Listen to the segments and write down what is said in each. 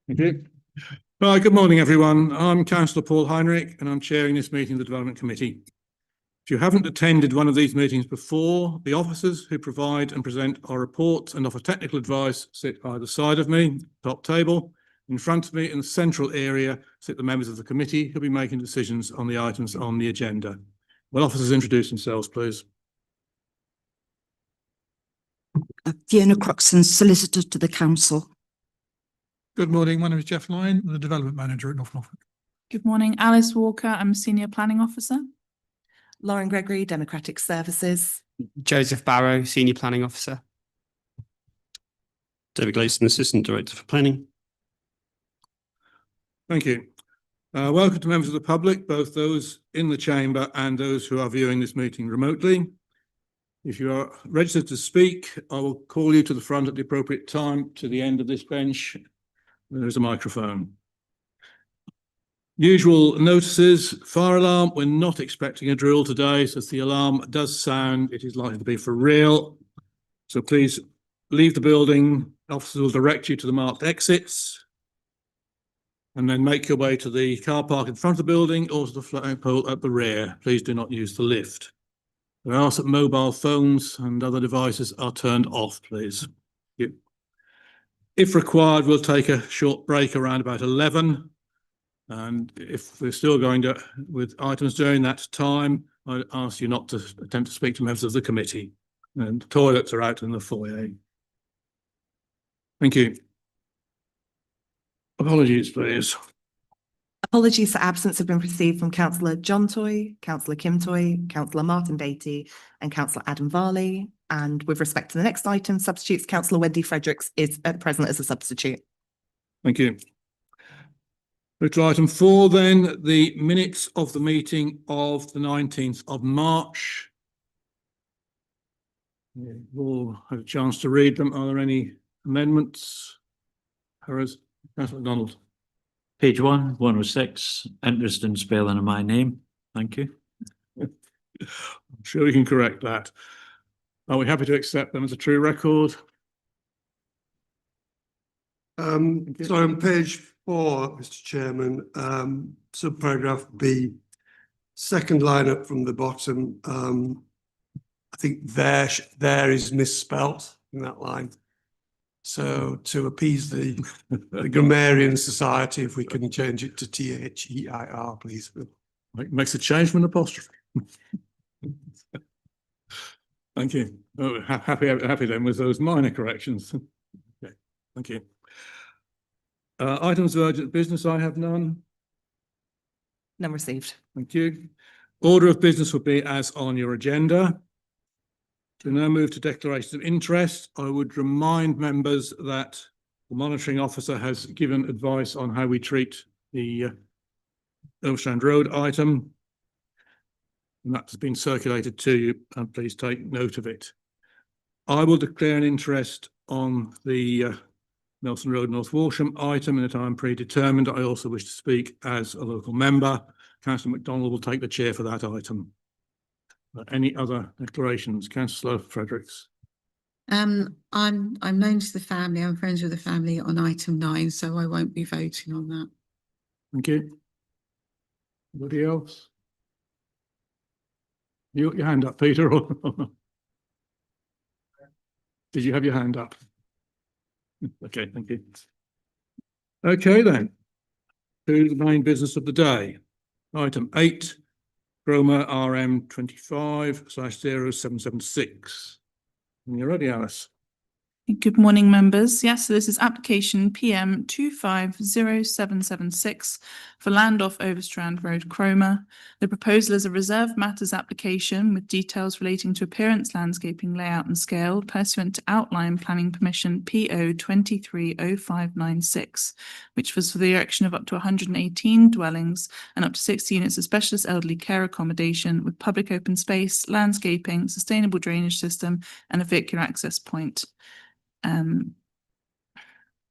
Thank you. Right, good morning, everyone. I'm Councillor Paul Heinrich, and I'm chairing this meeting of the Development Committee. If you haven't attended one of these meetings before, the officers who provide and present our reports and offer technical advice sit either side of me, top table. In front of me in the central area sit the members of the committee who'll be making decisions on the items on the agenda. Will officers introduce themselves, please? Fiona Croxton, solicitor to the council. Good morning, my name is Jeff Lyon, the Development Manager at North Norfolk. Good morning, Alice Walker. I'm a Senior Planning Officer. Lauren Gregory, Democratic Services. Joseph Barrow, Senior Planning Officer. David Gleeson, Assistant Director for Planning. Thank you. Welcome to members of the public, both those in the chamber and those who are viewing this meeting remotely. If you are registered to speak, I will call you to the front at the appropriate time to the end of this bench. There is a microphone. Usual notices, fire alarm. We're not expecting a drill today, so if the alarm does sound, it is likely to be for real. So please leave the building. Officers will direct you to the marked exits and then make your way to the car park in front of the building or to the flagpole at the rear. Please do not use the lift. We ask that mobile phones and other devices are turned off, please. Thank you. If required, we'll take a short break around about 11. And if we're still going with items during that time, I ask you not to attempt to speak to members of the committee. And toilets are out in the foyer. Thank you. Apologies, please. Apologies for absence have been received from Councillor John Toy, Councillor Kim Toy, Councillor Martin Beatty and Councillor Adam Varley. And with respect to the next item, substitutes, Councillor Wendy Fredericks is present as a substitute. Thank you. To item 4 then, the minutes of the meeting of the 19th of March. We've all had a chance to read them. Are there any amendments? Councillor MacDonald. Page 106, interest in spelling of my name. Thank you. I'm sure we can correct that. Are we happy to accept them as a true record? So on page 4, Mr. Chairman, subparagraph B, second line up from the bottom, I think there is misspelt in that line. So to appease the grammarian society, if we can change it to THEIR, please. Makes a change from an apostrophe. Thank you. Oh, happy then with those minor corrections. Okay, thank you. Items of urgent business, I have none. None received. Thank you. Order of business will be as on your agenda. To now move to declarations of interest, I would remind members that the monitoring officer has given advice on how we treat the Overstrand Road item. And that has been circulated to you, and please take note of it. I will declare an interest on the Nelson Road North Walsham item in a time predetermined. I also wish to speak as a local member. Councillor MacDonald will take the chair for that item. Any other declarations? Councillor Fredericks. I'm known to the family. I'm friends with the family on item 9, so I won't be voting on that. Thank you. Anybody else? You got your hand up, Peter? Did you have your hand up? Okay, thank you. Okay then, to the main business of the day. Item 8, Chroma RM 25/0776. When you're ready, Alice. Good morning, members. Yes, so this is application PM 250776 for land off Overstrand Road, Cromer. The proposal is a reserved matters application with details relating to appearance, landscaping, layout and scale pursuant to outline planning permission PO 230596, which was for the erection of up to 118 dwellings and up to 60 units of specialist elderly care accommodation with public open space, landscaping, sustainable drainage system and a vehicular access point.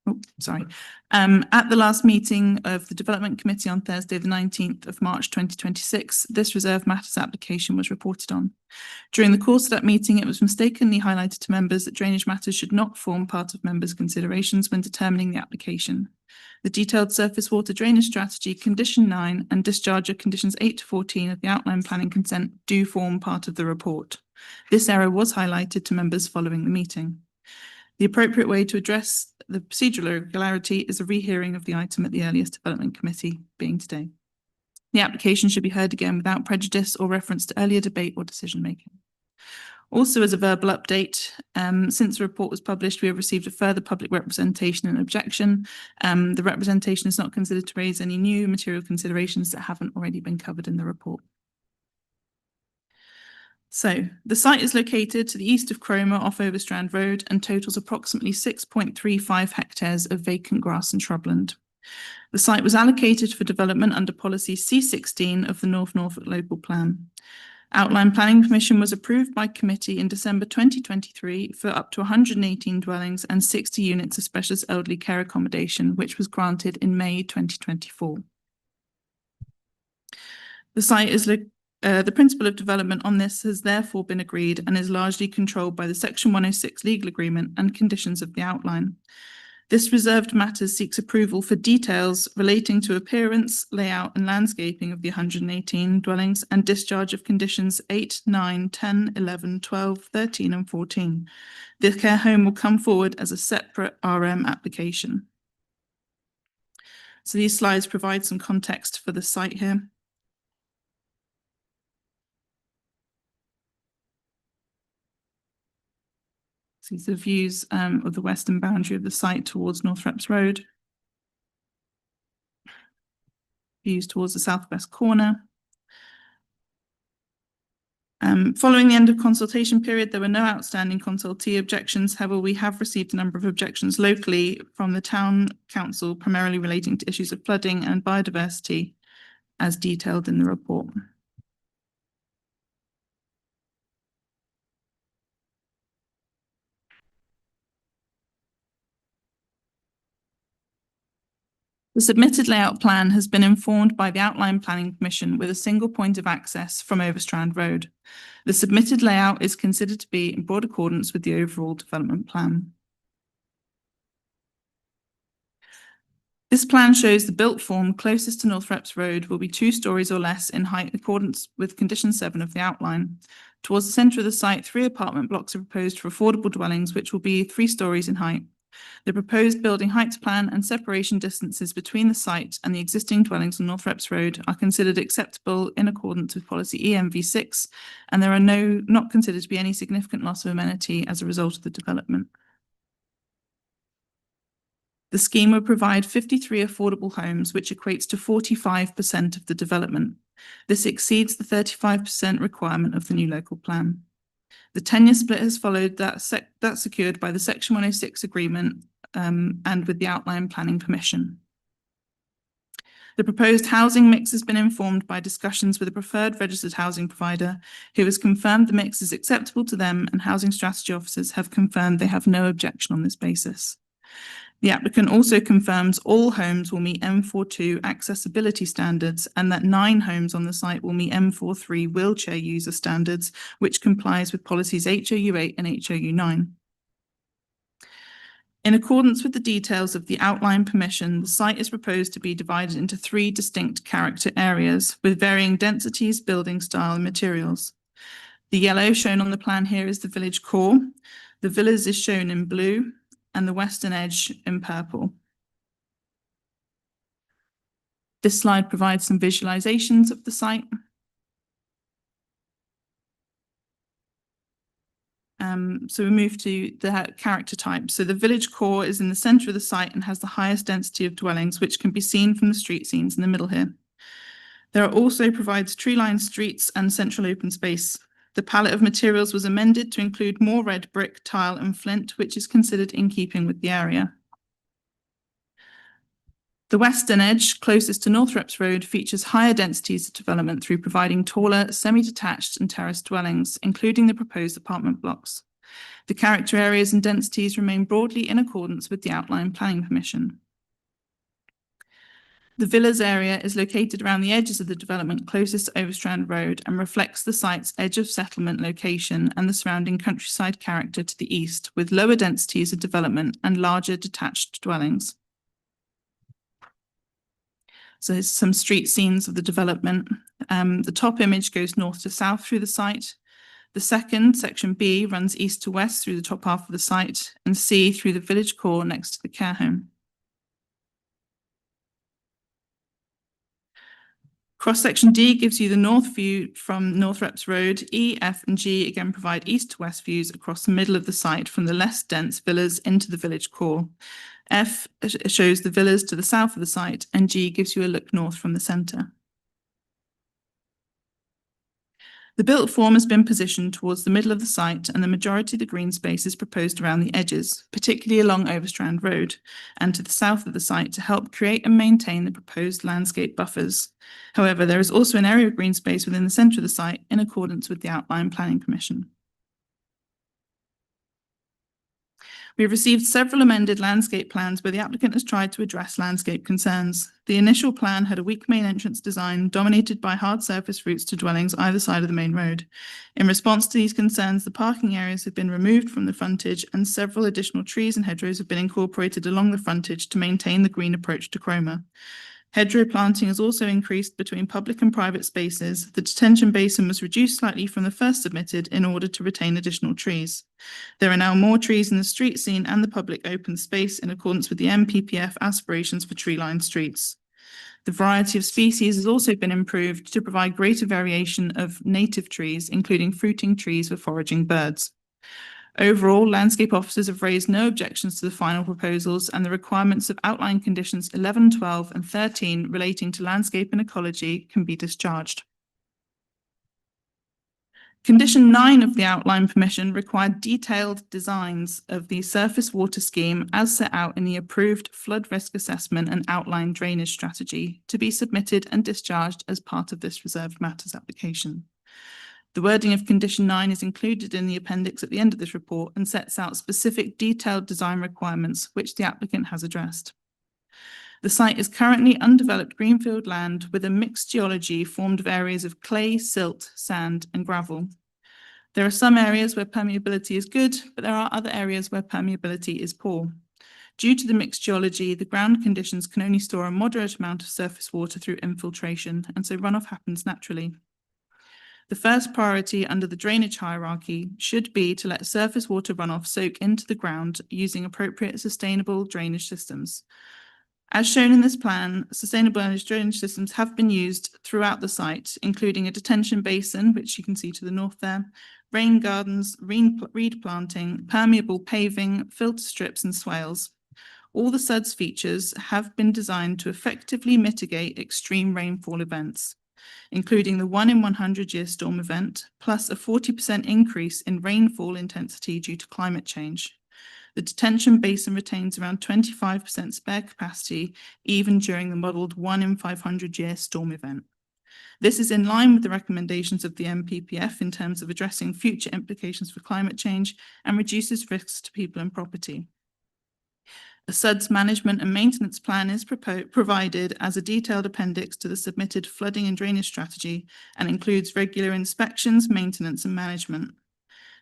At the last meeting of the Development Committee on Thursday, the 19th of March 2026, this reserve matters application was reported on. During the course of that meeting, it was mistakenly highlighted to members that drainage matters should not form part of members' considerations when determining the application. The detailed surface water drainage strategy, condition 9, and discharge of conditions 8 to 14 of the outline planning consent do form part of the report. This error was highlighted to members following the meeting. The appropriate way to address the procedural irregularity is a rehearing of the item at the earliest Development Committee, being today. The application should be heard again without prejudice or reference to earlier debate or decision making. Also, as a verbal update, since the report was published, we have received a further public representation and objection. The representation is not considered to raise any new material considerations that haven't already been covered in the report. So the site is located to the east of Cromer off Overstrand Road and totals approximately 6.35 hectares of vacant grass and shrubland. The site was allocated for development under policy C16 of the North Norfolk Local Plan. Outline Planning Permission was approved by committee in December 2023 for up to 118 dwellings and 60 units of specialist elderly care accommodation, which was granted in May 2024. The site is the principle of development on this has therefore been agreed and is largely controlled by the Section 106 legal agreement and conditions of the outline. This reserved matters seeks approval for details relating to appearance, layout and landscaping of the 118 dwellings and discharge of conditions 8, 9, 10, 11, 12, 13 and 14. The care home will come forward as a separate RM application. So these slides provide some context for the site here. These are views of the western boundary of the site towards North Reps Road. Views towards the southwest corner. Following the end of consultation period, there were no outstanding consultee objections. However, we have received a number of objections locally from the Town Council, primarily relating to issues of flooding and biodiversity, as detailed in the report. The submitted layout plan has been informed by the Outline Planning Commission with a single point of access from Overstrand Road. The submitted layout is considered to be in broad accordance with the overall development plan. This plan shows the built form closest to North Reps Road will be 2 stories or less in height in accordance with condition 7 of the outline. Towards the centre of the site, 3 apartment blocks are proposed for affordable dwellings, which will be 3 stories in height. The proposed building heights plan and separation distances between the site and the existing dwellings on North Reps Road are considered acceptable in accordance with policy EMV6, and there are not considered to be any significant loss of amenity as a result of the development. The scheme will provide 53 affordable homes, which equates to 45% of the development. This exceeds the 35% requirement of the new local plan. The tenure split has followed that secured by the Section 106 agreement and with the Outline Planning Permission. The proposed housing mix has been informed by discussions with a preferred registered housing provider who has confirmed the mix is acceptable to them, and housing strategy officers have confirmed they have no objection on this basis. The applicant also confirms all homes will meet M42 accessibility standards and that 9 homes on the site will meet M43 wheelchair user standards, which complies with policies HOU8 and HOU9. In accordance with the details of the outline permission, the site is proposed to be divided into 3 distinct character areas with varying densities, building style and materials. The yellow shown on the plan here is the village core. The villas is shown in blue and the western edge in purple. This slide provides some visualizations of the site. So we move to the character type. So the village core is in the centre of the site and has the highest density of dwellings, which can be seen from the street scenes in the middle here. There are also provides tree-lined streets and central open space. The palette of materials was amended to include more red brick, tile and flint, which is considered in keeping with the area. The western edge, closest to North Reps Road, features higher densities of development through providing taller, semi-detached and terraced dwellings, including the proposed apartment blocks. The character areas and densities remain broadly in accordance with the outline planning permission. The villas area is located around the edges of the development closest to Overstrand Road and reflects the site's edge of settlement location and the surrounding countryside character to the east, with lower densities of development and larger detached dwellings. So here's some street scenes of the development. The top image goes north to south through the site. The second, section B, runs east to west through the top half of the site, and C through the village core next to the care home. Cross-section D gives you the north view from North Reps Road. E, F and G again provide east to west views across the middle of the site from the less dense villas into the village core. F shows the villas to the south of the site, and G gives you a look north from the centre. The built form has been positioned towards the middle of the site, and the majority of the green space is proposed around the edges, particularly along Overstrand Road and to the south of the site to help create and maintain the proposed landscape buffers. However, there is also an area of green space within the centre of the site in accordance with the outline planning permission. We have received several amended landscape plans where the applicant has tried to address landscape concerns. The initial plan had a weak main entrance design dominated by hard surface routes to dwellings either side of the main road. In response to these concerns, the parking areas have been removed from the frontage and several additional trees and hedgerows have been incorporated along the frontage to maintain the green approach to Cromer. Hedgerow planting has also increased between public and private spaces. The detention basin was reduced slightly from the first submitted in order to retain additional trees. There are now more trees in the street scene and the public open space in accordance with the MPPF aspirations for tree-lined streets. The variety of species has also been improved to provide greater variation of native trees, including fruiting trees for foraging birds. Overall, landscape officers have raised no objections to the final proposals, and the requirements of outline conditions 11, 12 and 13 relating to landscape and ecology can be discharged. Condition 9 of the outline permission required detailed designs of the surface water scheme as set out in the approved flood risk assessment and outline drainage strategy to be submitted and discharged as part of this reserved matters application. The wording of condition 9 is included in the appendix at the end of this report and sets out specific detailed design requirements which the applicant has addressed. The site is currently undeveloped greenfield land with a mixed geology formed of areas of clay, silt, sand and gravel. There are some areas where permeability is good, but there are other areas where permeability is poor. Due to the mixed geology, the ground conditions can only store a moderate amount of surface water through infiltration, and so runoff happens naturally. The first priority under the drainage hierarchy should be to let surface water runoff soak into the ground using appropriate sustainable drainage systems. As shown in this plan, sustainable drainage systems have been used throughout the site, including a detention basin, which you can see to the north there, rain gardens, reed planting, permeable paving, filter strips and swales. All the SUDS features have been designed to effectively mitigate extreme rainfall events, including the 1 in 100 year storm event, plus a 40% increase in rainfall intensity due to climate change. The detention basin retains around 25% spare capacity, even during the modelled 1 in 500 year storm event. This is in line with the recommendations of the MPPF in terms of addressing future implications for climate change and reduces risks to people and property. A SUDS management and maintenance plan is provided as a detailed appendix to the submitted flooding and drainage strategy and includes regular inspections, maintenance and management.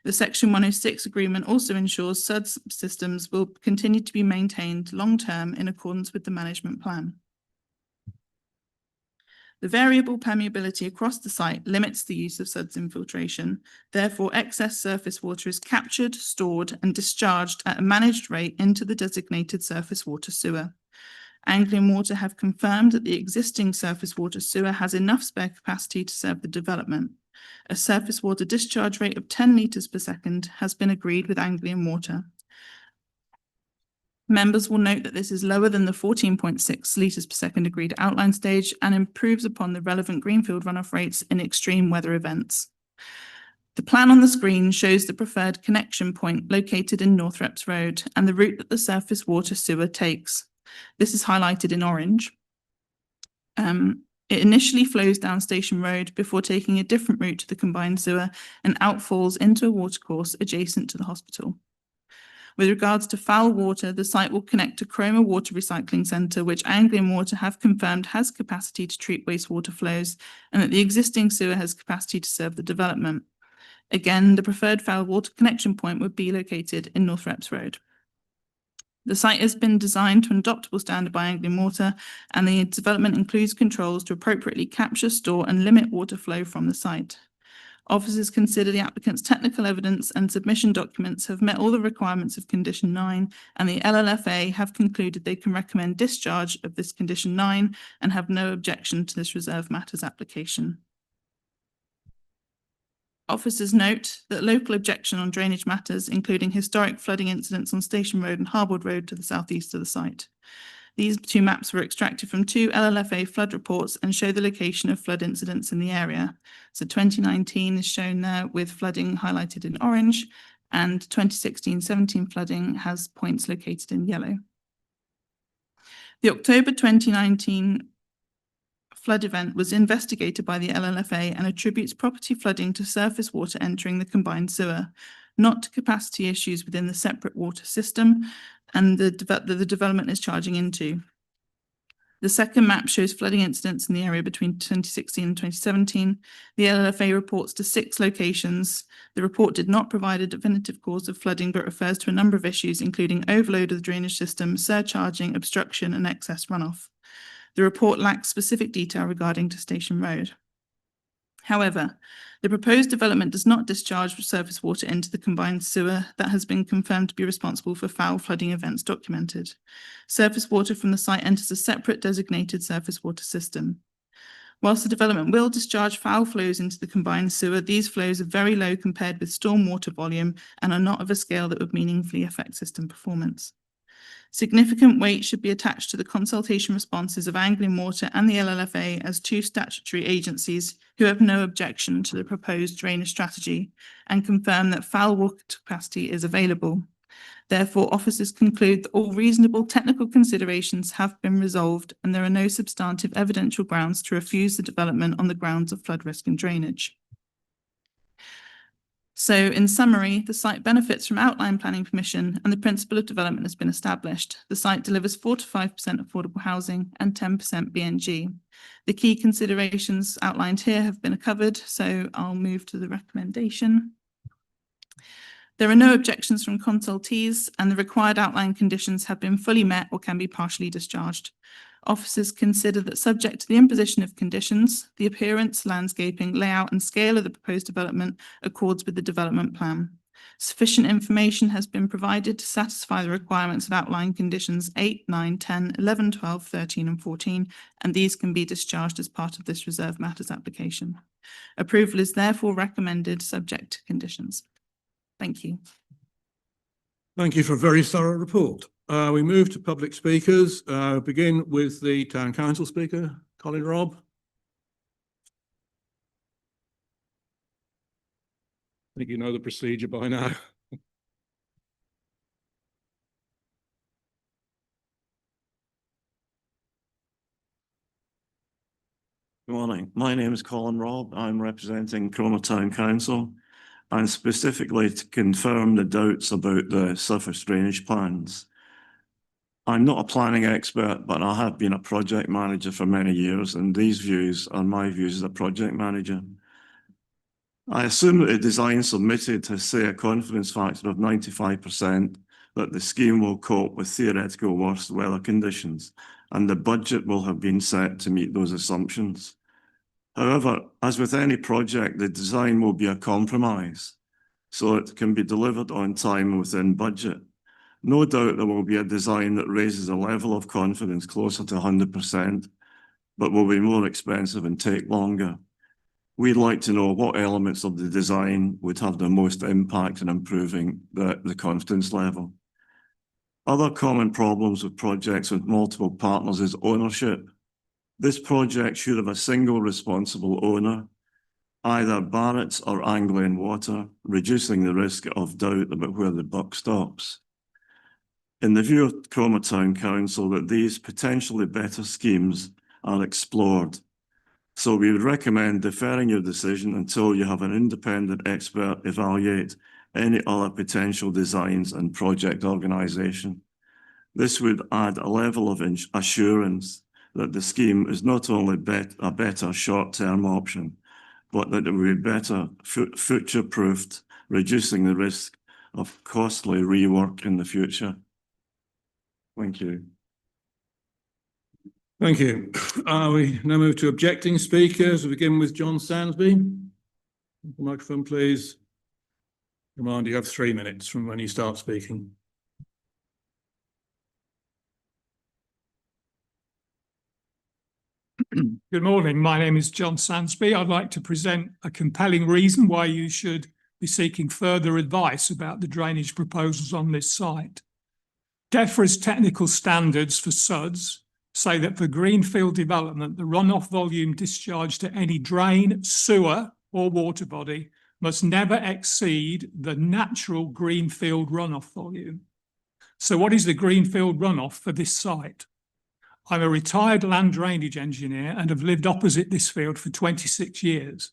The Section 106 agreement also ensures SUDS systems will continue to be maintained long-term in accordance with the management plan. The variable permeability across the site limits the use of SUDS infiltration. Therefore, excess surface water is captured, stored and discharged at a managed rate into the designated surface water sewer. Anglian Water have confirmed that the existing surface water sewer has enough spare capacity to serve the development. A surface water discharge rate of 10 litres per second has been agreed with Anglian Water. Members will note that this is lower than the 14.6 litres per second agreed at outline stage and improves upon the relevant greenfield runoff rates in extreme weather events. The plan on the screen shows the preferred connection point located in North Reps Road and the route that the surface water sewer takes. This is highlighted in orange. It initially flows down Station Road before taking a different route to the combined sewer and outfalls into a watercourse adjacent to the hospital. With regards to foul water, the site will connect to Cromer Water Recycling Centre, which Anglian Water have confirmed has capacity to treat wastewater flows, and that the existing sewer has capacity to serve the development. Again, the preferred foul water connection point would be located in North Reps Road. The site has been designed to an adoptable standard by Anglian Water, and the development includes controls to appropriately capture, store, and limit water flow from the site. Officers consider the applicant's technical evidence and submission documents have met all the requirements of Condition 9, and the LLFA have concluded they can recommend discharge of this Condition 9 and have no objection to this reserve matters application. Officers note that local objection on drainage matters, including historic flooding incidents on Station Road and Harboard Road to the southeast of the site. These two maps were extracted from two LLFA flood reports and show the location of flood incidents in the area. So 2019 is shown there with flooding highlighted in orange, and 2016-17 flooding has points located in yellow. The October 2019 flood event was investigated by the LLFA and attributes property flooding to surface water entering the combined sewer, not to capacity issues within the separate water system and the development is charging into. The second map shows flooding incidents in the area between 2016 and 2017. The LLFA reports to 6 locations. The report did not provide a definitive cause of flooding, but refers to a number of issues, including overload of the drainage system, surcharging, obstruction, and excess runoff. The report lacks specific detail regarding to Station Road. However, the proposed development does not discharge surface water into the combined sewer that has been confirmed to be responsible for foul flooding events documented. Surface water from the site enters a separate designated surface water system. Whilst the development will discharge foul flows into the combined sewer, these flows are very low compared with stormwater volume and are not of a scale that would meaningfully affect system performance. Significant weight should be attached to the consultation responses of Anglian Water and the LLFA as two statutory agencies who have no objection to the proposed drainage strategy and confirm that foul water capacity is available. Therefore, officers conclude that all reasonable technical considerations have been resolved and there are no substantive evidential grounds to refuse the development on the grounds of flood risk and drainage. So in summary, the site benefits from outline planning permission and the principle of development has been established. The site delivers 4 to 5% affordable housing and 10% BNG. The key considerations outlined here have been covered, so I'll move to the recommendation. There are no objections from consultees and the required outline conditions have been fully met or can be partially discharged. Officers consider that subject to the imposition of conditions, the appearance, landscaping, layout and scale of the proposed development accords with the development plan. Sufficient information has been provided to satisfy the requirements of outline conditions 8, 9, 10, 11, 12, 13 and 14, and these can be discharged as part of this reserve matters application. Approval is therefore recommended subject to conditions. Thank you. Thank you for a very thorough report. We move to public speakers. Begin with the Town Council speaker, Colin Robb. I think you know the procedure by now. Good morning. My name is Colin Robb. I'm representing Cromer Town Council and specifically to confirm the doubts about the surface drainage plans. I'm not a planning expert, but I have been a project manager for many years, and these views are my views as a project manager. I assume that the design submitted has, say, a confidence factor of 95% that the scheme will cope with theoretical worst weather conditions, and the budget will have been set to meet those assumptions. However, as with any project, the design will be a compromise, so it can be delivered on time within budget. No doubt there will be a design that raises a level of confidence closer to 100%, but will be more expensive and take longer. We'd like to know what elements of the design would have the most impact in improving the confidence level. Other common problems with projects with multiple partners is ownership. This project should have a single responsible owner, either Barrett's or Anglian Water, reducing the risk of doubt about where the buck stops. In the view of Cromer Town Council, that these potentially better schemes are explored, So we would recommend deferring your decision until you have an independent expert evaluate any other potential designs and project organisation. This would add a level of assurance that the scheme is not only a better short-term option, but that it will be better future-proofed, reducing the risk of costly rework in the future. Thank you. Thank you. We now move to objecting speakers. We begin with John Sansby. Microphone, please. Remind you have 3 minutes from when you start speaking. Good morning. My name is John Sansby. I'd like to present a compelling reason why you should be seeking further advice about the drainage proposals on this site. DEFRA's technical standards for SUDs say that for greenfield development, the runoff volume discharged to any drain, sewer or water body must never exceed the natural greenfield runoff volume. So what is the greenfield runoff for this site? I'm a retired land drainage engineer and have lived opposite this field for 26 years.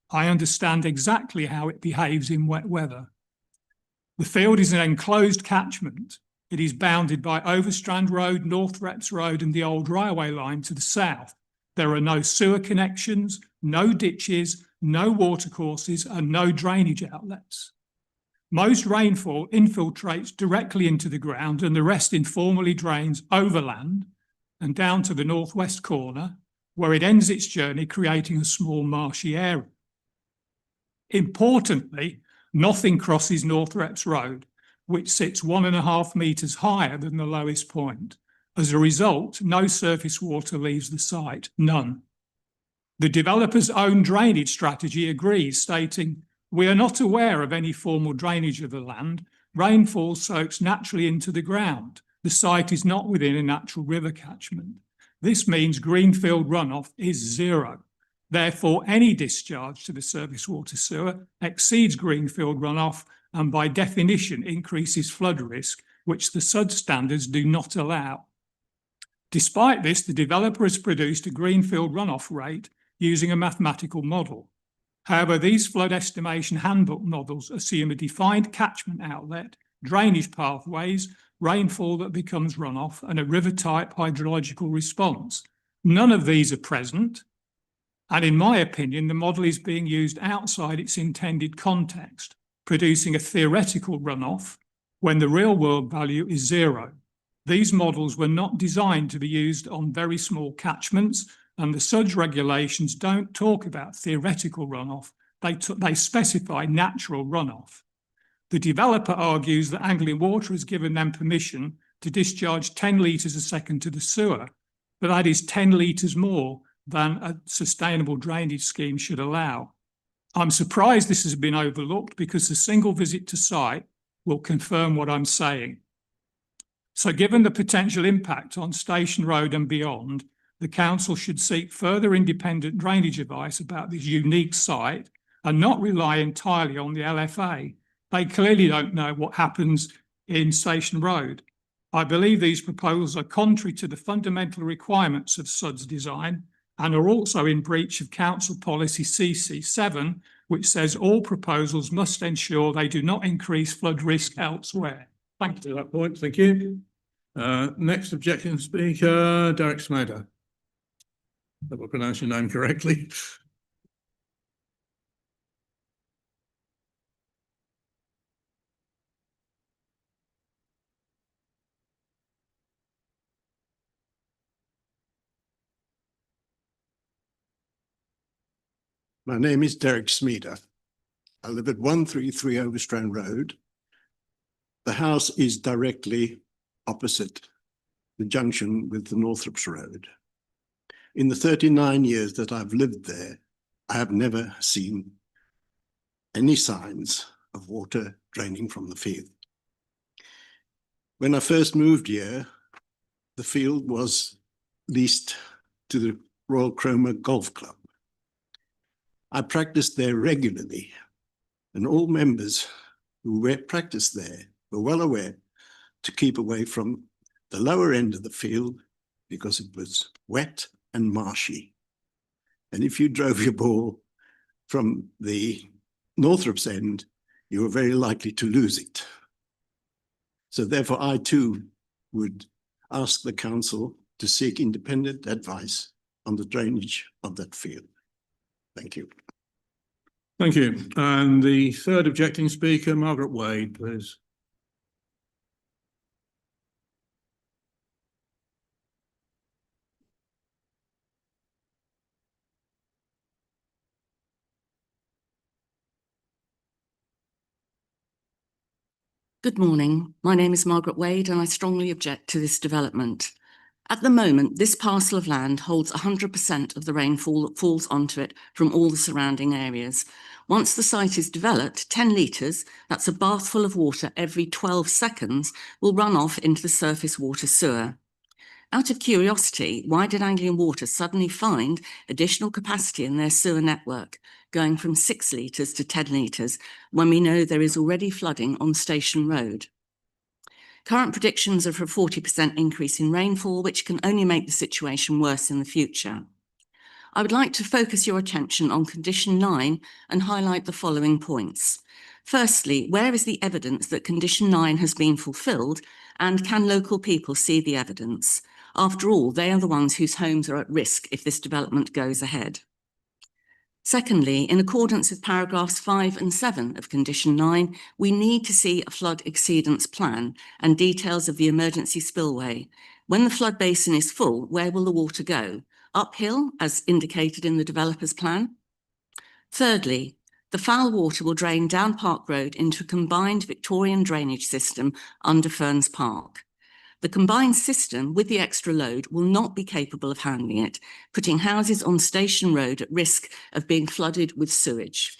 I understand exactly how it behaves in wet weather. The field is an enclosed catchment. It is bounded by Overstrand Road, Northrepps Road and the old railway line to the south. There are no sewer connections, no ditches, no watercourses and no drainage outlets. Most rainfall infiltrates directly into the ground and the rest informally drains overland and down to the northwest corner, where it ends its journey, creating a small marshy area. Importantly, nothing crosses Northrepps Road, which sits 1.5 metres higher than the lowest point. As a result, no surface water leaves the site, none. The developer's own drainage strategy agrees, stating, "We are not aware of any formal drainage of the land. Rainfall soaks naturally into the ground. The site is not within a natural river catchment. This means greenfield runoff is zero. Therefore, any discharge to the surface water sewer exceeds greenfield runoff and by definition increases flood risk, which the SUD standards do not allow." Despite this, the developer has produced a greenfield runoff rate using a mathematical model. However, these flood estimation handbook models assume a defined catchment outlet, drainage pathways, rainfall that becomes runoff, and a river-type hydrological response. None of these are present, and in my opinion, the model is being used outside its intended context, producing a theoretical runoff when the real-world value is zero. These models were not designed to be used on very small catchments, and the SUDS regulations don't talk about theoretical runoff. They specify natural runoff. The developer argues that Anglian Water has given them permission to discharge 10 litres a second to the sewer, but that is 10 litres more than a sustainable drainage scheme should allow. I'm surprised this has been overlooked because a single visit to site will confirm what I'm saying. So given the potential impact on Station Road and beyond, the council should seek further independent drainage advice about this unique site and not rely entirely on the LFA. They clearly don't know what happens in Station Road. I believe these proposals are contrary to the fundamental requirements of SUDS design and are also in breach of Council Policy CC7, which says all proposals must ensure they do not increase flood risk elsewhere. Thank you. To that point, thank you. Next objection speaker, Derek Smader. Hope I pronounced your name correctly. My name is Derek Smeeder. I live at 133 Overstrand Road. The house is directly opposite the junction with the Northrepps Road. In the 39 years that I've lived there, I have never seen any signs of water draining from the field. When I first moved here, the field was leased to the Royal Cromer Golf Club. I practiced there regularly, and all members who practiced there were well aware to keep away from the lower end of the field because it was wet and marshy. And if you drove your ball from the Northrop's end, you were very likely to lose it. So therefore, I too would ask the council to seek independent advice on the drainage of that field. Thank you. Thank you. And the third objecting speaker, Margaret Wade, please. Good morning. My name is Margaret Wade and I strongly object to this development. At the moment, this parcel of land holds 100% of the rainfall that falls onto it from all the surrounding areas. Once the site is developed, 10 litres, that's a bath full of water every 12 seconds, will run off into the surface water sewer. Out of curiosity, why did Anglian Water suddenly find additional capacity in their sewer network, going from 6 litres to 10 litres, when we know there is already flooding on Station Road? Current predictions are for a 40% increase in rainfall, which can only make the situation worse in the future. I would like to focus your attention on condition 9 and highlight the following points. Firstly, where is the evidence that condition 9 has been fulfilled, and can local people see the evidence? After all, they are the ones whose homes are at risk if this development goes ahead. Secondly, in accordance with paragraphs 5 and 7 of condition 9, we need to see a flood exceedance plan and details of the emergency spillway. When the flood basin is full, where will the water go? Uphill, as indicated in the developer's plan? Thirdly, the foul water will drain down Park Road into a combined Victorian drainage system under Ferns Park. The combined system with the extra load will not be capable of handling it, putting houses on Station Road at risk of being flooded with sewage.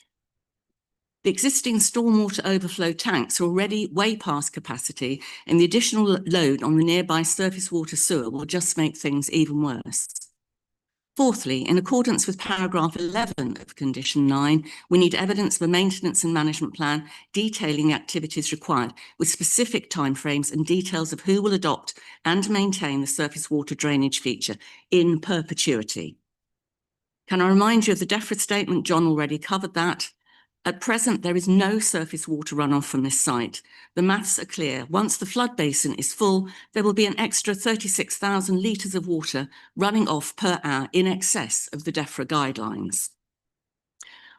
The existing stormwater overflow tanks are already way past capacity, and the additional load on the nearby surface water sewer will just make things even worse. Fourthly, in accordance with paragraph 11 of condition 9, we need evidence of a maintenance and management plan detailing the activities required with specific timeframes and details of who will adopt and maintain the surface water drainage feature in perpetuity. Can I remind you of the DEFRA statement? John already covered that. At present, there is no surface water runoff from this site. The maths are clear. Once the flood basin is full, there will be an extra 36,000 litres of water running off per hour in excess of the DEFRA guidelines.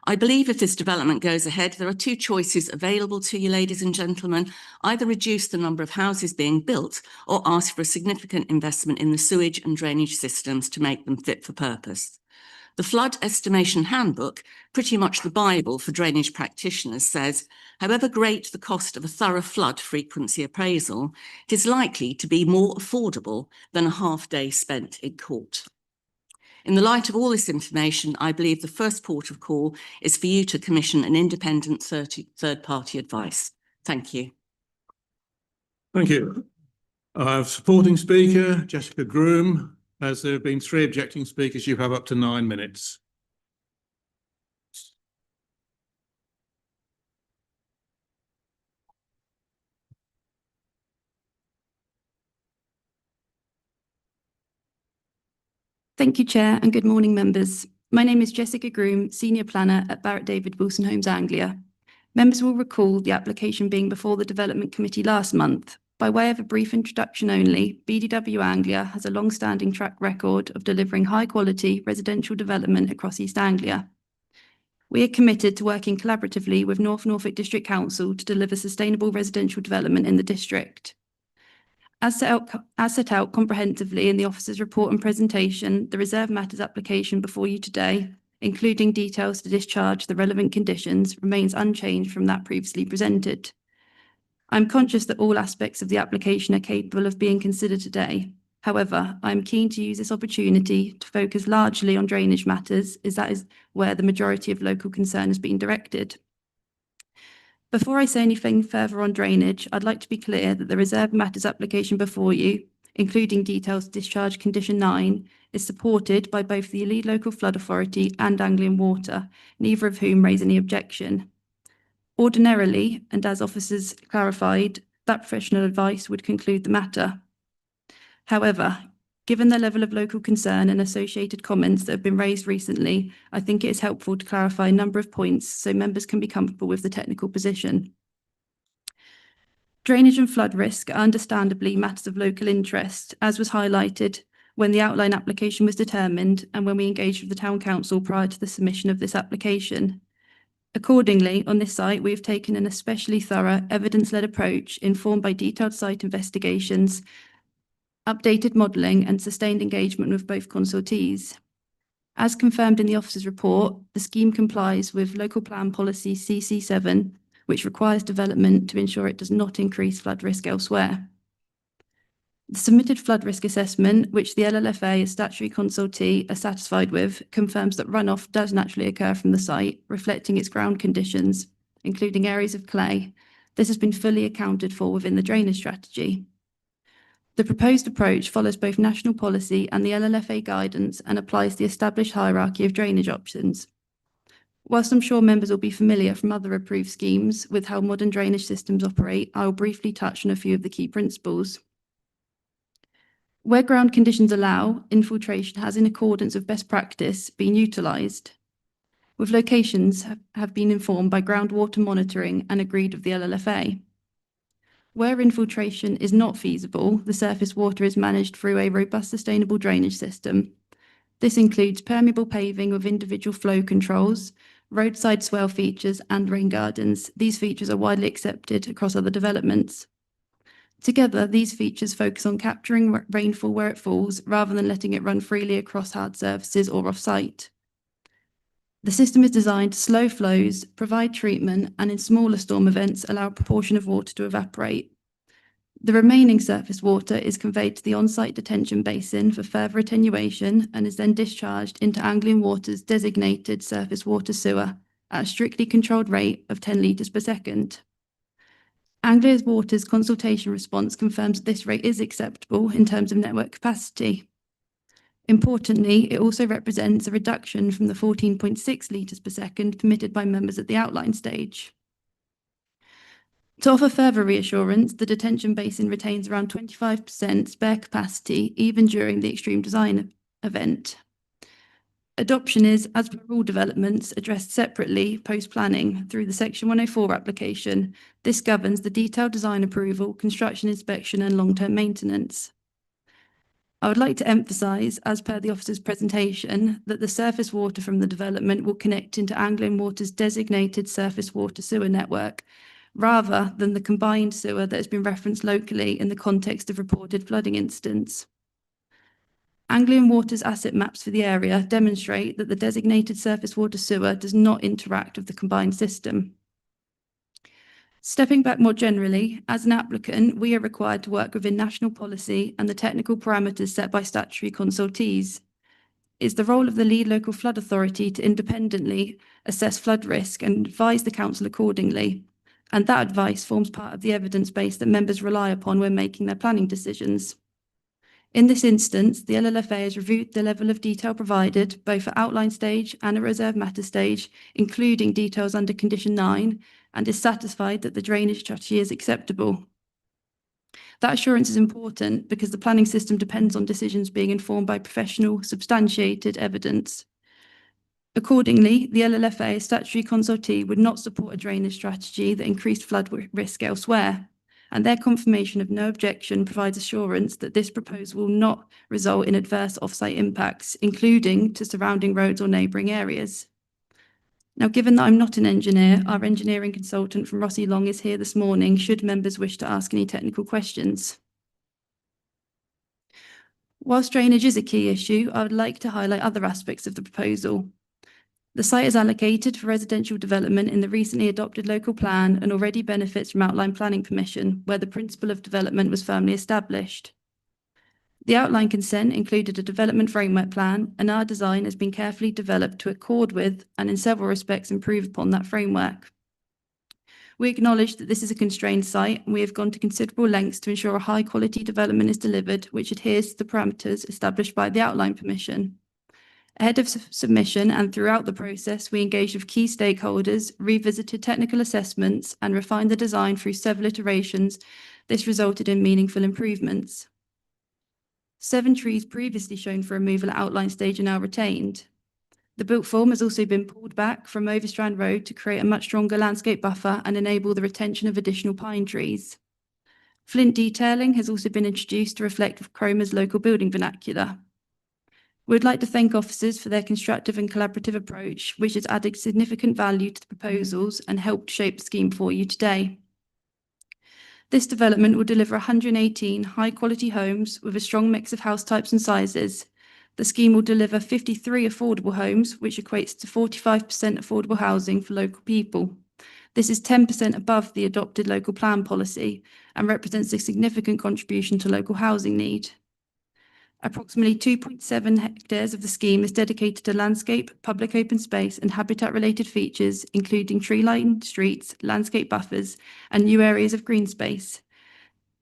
I believe if this development goes ahead, there are two choices available to you, ladies and gentlemen. Either reduce the number of houses being built or ask for a significant investment in the sewage and drainage systems to make them fit for purpose. The Flood Estimation Handbook, pretty much the Bible for drainage practitioners, says, however great the cost of a thorough flood frequency appraisal, it is likely to be more affordable than a half day spent in court. In the light of all this information, I believe the first port of call is for you to commission an independent third-party advice. Thank you. Thank you. I have supporting speaker, Jessica Groom. As there have been 3 objecting speakers, you have up to 9 minutes. Thank you, Chair, and good morning, members. My name is Jessica Groom, Senior Planner at Barratt David Wilson Homes Anglia. Members will recall the application being before the Development Committee last month. By way of a brief introduction only, BDW Anglia has a long-standing track record of delivering high-quality residential development across East Anglia. We are committed to working collaboratively with North Norfolk District Council to deliver sustainable residential development in the district. As set out comprehensively in the officer's report and presentation, the Reserve Matters application before you today, including details to discharge the relevant conditions, remains unchanged from that previously presented. I'm conscious that all aspects of the application are capable of being considered today. However, I'm keen to use this opportunity to focus largely on drainage matters, as that is where the majority of local concern has been directed. Before I say anything further on drainage, I'd like to be clear that the Reserve Matters application before you, including details to discharge condition 9, is supported by both the Lead Local Flood Authority and Anglian Water, neither of whom raise any objection. Ordinarily, and as officers clarified, that professional advice would conclude the matter. However, Given the level of local concern and associated comments that have been raised recently, I think it is helpful to clarify a number of points so members can be comfortable with the technical position. Drainage and flood risk are understandably matters of local interest, as was highlighted when the outline application was determined and when we engaged with the Town Council prior to the submission of this application. Accordingly, on this site, we have taken an especially thorough, evidence-led approach informed by detailed site investigations, updated modelling and sustained engagement with both consultees. As confirmed in the officer's report, the scheme complies with Local Plan Policy CC7, which requires development to ensure it does not increase flood risk elsewhere. The submitted flood risk assessment, which the LLFA as statutory consultee are satisfied with, confirms that runoff does naturally occur from the site, reflecting its ground conditions, including areas of clay. This has been fully accounted for within the drainage strategy. The proposed approach follows both national policy and the LLFA guidance and applies the established hierarchy of drainage options. Whilst I'm sure members will be familiar from other approved schemes with how modern drainage systems operate, I will briefly touch on a few of the key principles. Where ground conditions allow, infiltration has, in accordance with best practice, been utilised, with locations have been informed by groundwater monitoring and agreed with the LLFA. Where infiltration is not feasible, the surface water is managed through a robust sustainable drainage system. This includes permeable paving with individual flow controls, roadside swell features and rain gardens. These features are widely accepted across other developments. Together, these features focus on capturing rainfall where it falls rather than letting it run freely across hard surfaces or off-site. The system is designed to slow flows, provide treatment, and in smaller storm events, allow a proportion of water to evaporate. The remaining surface water is conveyed to the on-site detention basin for further attenuation and is then discharged into Anglian Water's designated surface water sewer at a strictly controlled rate of 10 litres per second. Anglian Water's consultation response confirms that this rate is acceptable in terms of network capacity. Importantly, it also represents a reduction from the 14.6 litres per second permitted by members at the outline stage. To offer further reassurance, the detention basin retains around 25% spare capacity even during the extreme design event. Adoption is, as per all developments, addressed separately post-planning through the Section 104 application. This governs the detailed design approval, construction inspection and long-term maintenance. I would like to emphasise, as per the officer's presentation, that the surface water from the development will connect into Anglian Water's designated surface water sewer network, rather than the combined sewer that has been referenced locally in the context of reported flooding incidents. Anglian Water's asset maps for the area demonstrate that the designated surface water sewer does not interact with the combined system. Stepping back more generally, as an applicant, we are required to work within national policy and the technical parameters set by statutory consultees. It's the role of the lead local flood authority to independently assess flood risk and advise the council accordingly. And that advice forms part of the evidence base that members rely upon when making their planning decisions. In this instance, the LLFA has reviewed the level of detail provided, both at outline stage and at reserve matter stage, including details under Condition 9, and is satisfied that the drainage strategy is acceptable. That assurance is important because the planning system depends on decisions being informed by professional, substantiated evidence. Accordingly, the LLFA as statutory consultee would not support a drainage strategy that increased flood risk elsewhere, and their confirmation of no objection provides assurance that this proposal will not result in adverse off-site impacts, including to surrounding roads or neighbouring areas. Now, given that I'm not an engineer, our engineering consultant from Rossi Long is here this morning, should members wish to ask any technical questions. Whilst drainage is a key issue, I would like to highlight other aspects of the proposal. The site is allocated for residential development in the recently adopted local plan and already benefits from outline planning permission, where the principle of development was firmly established. The outline consent included a development framework plan, and our design has been carefully developed to accord with and in several respects improve upon that framework. We acknowledge that this is a constrained site, and we have gone to considerable lengths to ensure a high-quality development is delivered, which adheres to the parameters established by the outline permission. Ahead of submission and throughout the process, we engaged with key stakeholders, revisited technical assessments, and refined the design through several iterations. This resulted in meaningful improvements. 7 trees previously shown for removal at outline stage are now retained. The built form has also been pulled back from Overstrand Road to create a much stronger landscape buffer and enable the retention of additional pine trees. Flint detailing has also been introduced to reflect Cromer's local building vernacular. We'd like to thank officers for their constructive and collaborative approach, which has added significant value to the proposals and helped shape the scheme for you today. This development will deliver 118 high-quality homes with a strong mix of house types and sizes. The scheme will deliver 53 affordable homes, which equates to 45% affordable housing for local people. This is 10% above the adopted local plan policy and represents a significant contribution to local housing need. Approximately 2.7 hectares of the scheme is dedicated to landscape, public open space and habitat-related features, including tree-lined streets, landscape buffers and new areas of green space.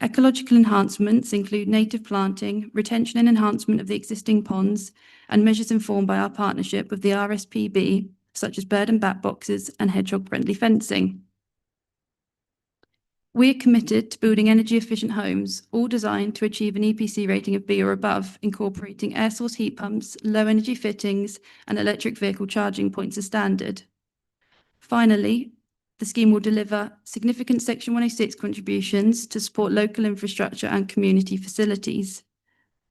Ecological enhancements include native planting, retention and enhancement of the existing ponds, and measures informed by our partnership with the RSPB, such as bird and bat boxes and hedgehog-friendly fencing. We are committed to building energy-efficient homes, all designed to achieve an EPC rating of B or above, incorporating air source heat pumps, low-energy fittings, and electric vehicle charging points as standard. Finally, the scheme will deliver significant Section 106 contributions to support local infrastructure and community facilities.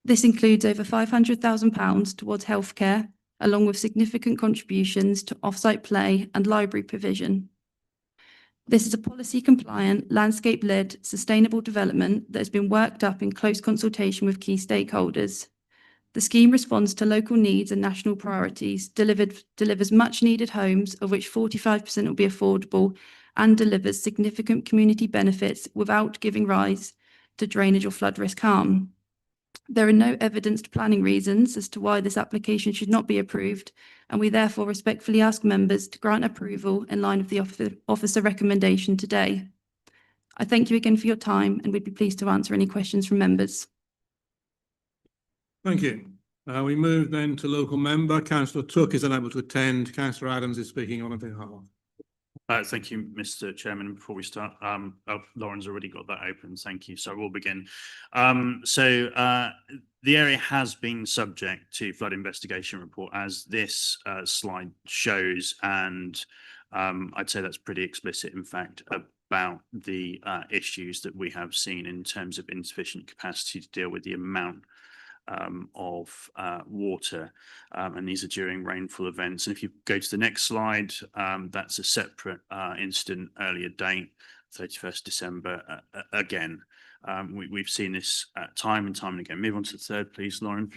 This includes over £500,000 towards healthcare, along with significant contributions to off-site play and library provision. This is a policy-compliant, landscape-led, sustainable development that has been worked up in close consultation with key stakeholders. The scheme responds to local needs and national priorities, delivers much-needed homes, of which 45% will be affordable, and delivers significant community benefits without giving rise to drainage or flood risk harm. There are no evidenced planning reasons as to why this application should not be approved, and we therefore respectfully ask members to grant approval in line with the officer recommendation today. I thank you again for your time and would be pleased to answer any questions from members. Thank you. We move then to local member. Councillor Tuck is unable to attend. Councillor Adams is speaking on behalf. Thank you, Mr. Chairman. Before we start, Lauren's already got that open. Thank you. So we'll begin. The area has been subject to flood investigation report, as this slide shows, and I'd say that's pretty explicit, in fact, about the issues that we have seen in terms of insufficient capacity to deal with the amount of water, and these are during rainfall events. And if you go to the next slide, that's a separate incident, earlier date, 31st December. Again, we've seen this time and time and again. Move on to the third, please, Lauren.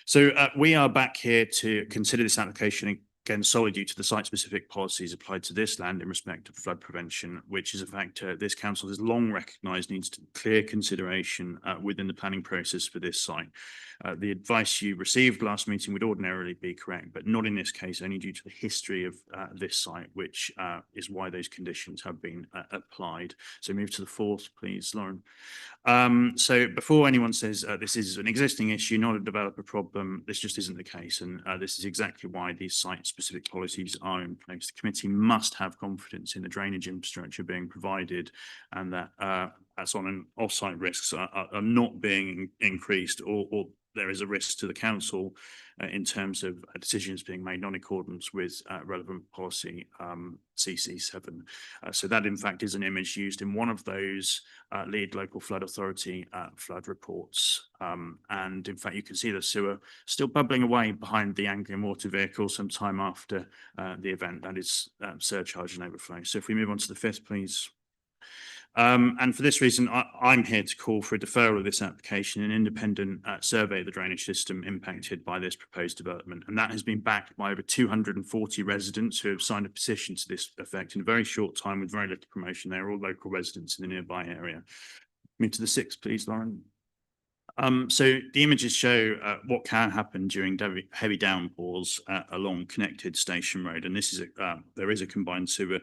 So we are back here to consider this application again solely due to the site-specific policies applied to this land in respect of flood prevention, which is a factor this council has long recognised needs clear consideration within the planning process for this site. The advice you received last meeting would ordinarily be correct, but not in this case, only due to the history of this site, which is why those conditions have been applied. So move to the fourth, please, Lauren. So before anyone says this is an existing issue, not a developer problem, this just isn't the case, and this is exactly why these site-specific policies are in place. The committee must have confidence in the drainage infrastructure being provided, and that that's on and off-site risks are not being increased, or there is a risk to the council in terms of decisions being made not in accordance with relevant policy CC7. So that, in fact, is an image used in one of those lead local flood authority flood reports. And in fact, you can see the sewer still bubbling away behind the Anglian water vehicle some time after the event. That is surcharge and overflow. So if we move on to the fifth, please. And for this reason, I'm here to call for a deferral of this application, an independent survey of the drainage system impacted by this proposed development. And that has been backed by over 240 residents who have signed a petition to this effect in a very short time with very little promotion. They're all local residents in the nearby area. Move to the sixth, please, Lauren. So the images show what can happen during heavy downpours along connected Station Road. And this is there is a combined sewer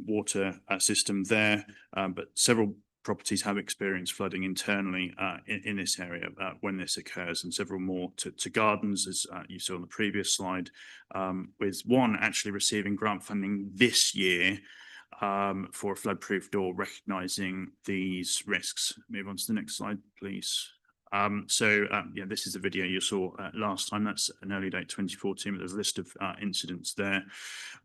water system there, but several properties have experienced flooding internally in this area when this occurs, and several more to gardens, as you saw on the previous slide, with one actually receiving grant funding this year for a flood-proof door, recognising these risks. Move on to the next slide, please. Yeah, this is the video you saw last time. That's an early date 2014, but there's a list of incidents there.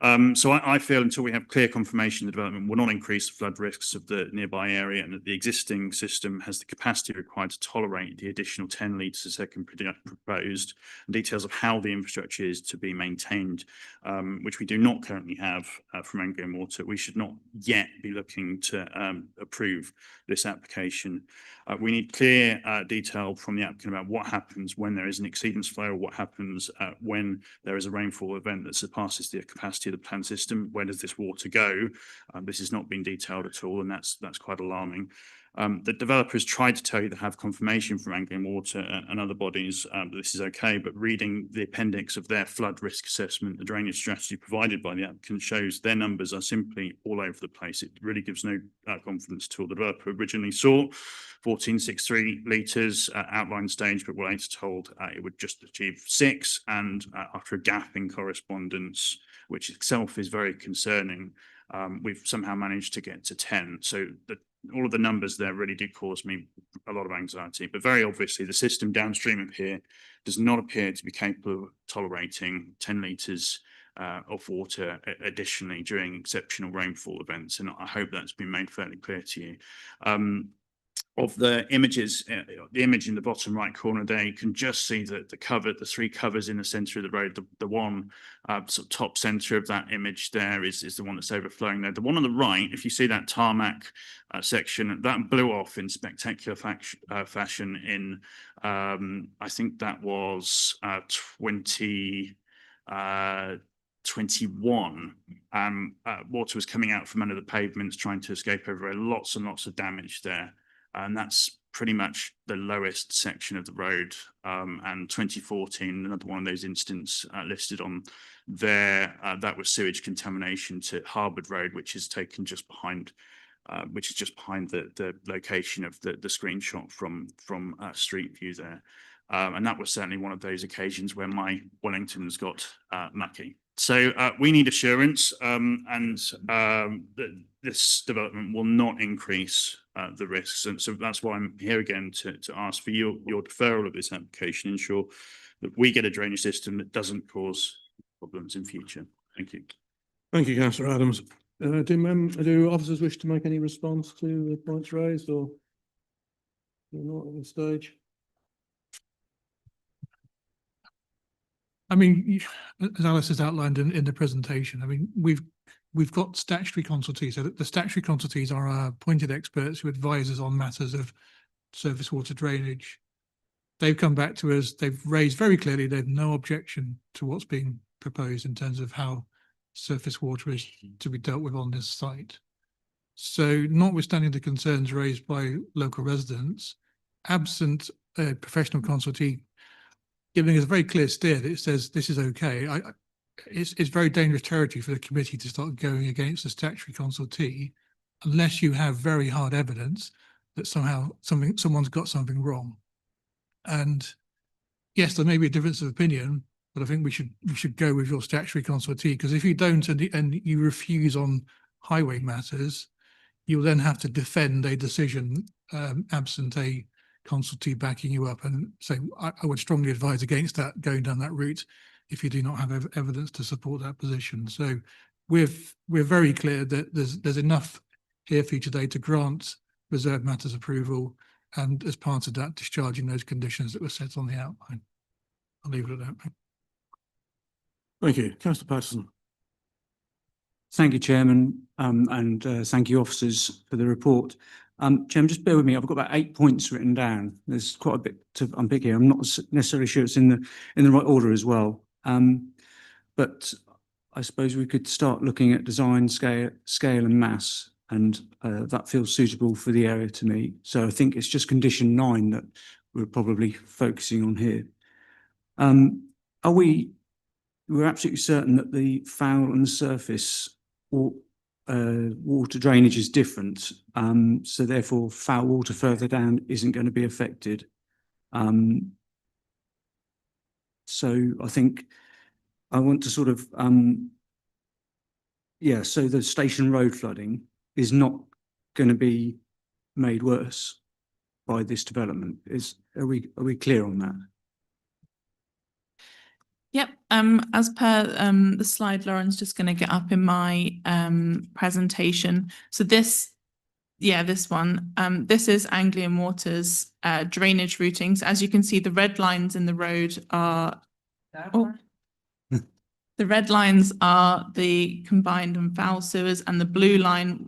I feel until we have clear confirmation the development will not increase the flood risks of the nearby area and that the existing system has the capacity required to tolerate the additional 10 litres a second proposed, and details of how the infrastructure is to be maintained, which we do not currently have from Anglian Water. We should not yet be looking to approve this application. We need clear detail from the applicant about what happens when there is an exceedance flow, or what happens when there is a rainfall event that surpasses the capacity of the planned system. Where does this water go? This has not been detailed at all, and that's quite alarming. The developers tried to tell you to have confirmation from Anglian Water and other bodies that this is okay, but reading the appendix of their flood risk assessment, the drainage strategy provided by the applicant shows their numbers are simply all over the place. It really gives no confidence to all. The developer originally saw 1463 litres outline stage, but were later told it would just achieve 6, and after a gap in correspondence, which itself is very concerning, we've somehow managed to get to 10. So all of the numbers there really did cause me a lot of anxiety, but very obviously the system downstream of here does not appear to be capable of tolerating 10 litres of water additionally during exceptional rainfall events, and I hope that's been made fairly clear to you. Of the images, the image in the bottom right corner there, you can just see that the 3 covers in the centre of the road. The one sort of top centre of that image there is the one that's overflowing there. The one on the right, if you see that tarmac section, that blew off in spectacular fashion in, I think that was 2021. Water was coming out from under the pavements trying to escape over lots and lots of damage there. And that's pretty much the lowest section of the road. And 2014, another one of those incidents listed on there, that was sewage contamination to Harbour Road, which is taken just behind, the location of the screenshot from Street View there. And that was certainly one of those occasions where my Wellingtons got mucky. So we need assurance, and this development will not increase the risks, and so that's why I'm here again to ask for your deferral of this application, ensure that we get a drainage system that doesn't cause problems in future. Thank you. Thank you, Councillor Adams. Do officers wish to make any response to the points raised, or not at this stage? I mean, as Alice has outlined in the presentation, I mean, we've got statutory consultees. So the statutory consultees are our appointed experts who advise us on matters of surface water drainage. They've come back to us. They've raised very clearly they've no objection to what's being proposed in terms of how surface water is to be dealt with on this site. So notwithstanding the concerns raised by local residents, absent a professional consultee giving us a very clear steer that it says this is okay, it's very dangerous territory for the committee to start going against the statutory consultee unless you have very hard evidence that somehow someone's got something wrong. And yes, there may be a difference of opinion, but I think we should go with your statutory consultee, because if you don't and you refuse on highway matters, you'll then have to defend a decision absent a consultee backing you up. And so I would strongly advise against that, going down that route, if you do not have evidence to support that position. So we're very clear that there's enough here for you today to grant reserved matters approval, and as part of that, discharging those conditions that were set on the outline. I'll leave it at that. Thank you. Councillor Patterson. Thank you, Chairman, and thank you, officers, for the report. Chairman, just bear with me. I've got about 8 points written down. There's quite a bit to unpick here. I'm not necessarily sure it's in the right order as well. But I suppose we could start looking at design, scale and mass, and that feels suitable for the area to me. So I think it's just condition 9 that we're probably focusing on here. We're absolutely certain that the foul and the surface water drainage is different, so therefore foul water further down isn't going to be affected. So I think I want to sort of so the Station Road flooding is not going to be made worse by this development. Are we clear on that? Yep, as per the slide Lauren's just going to get up in my presentation. So this one, this is Anglian Water's drainage routings. As you can see, the red lines in the road are the red lines are the combined and foul sewers, and the blue line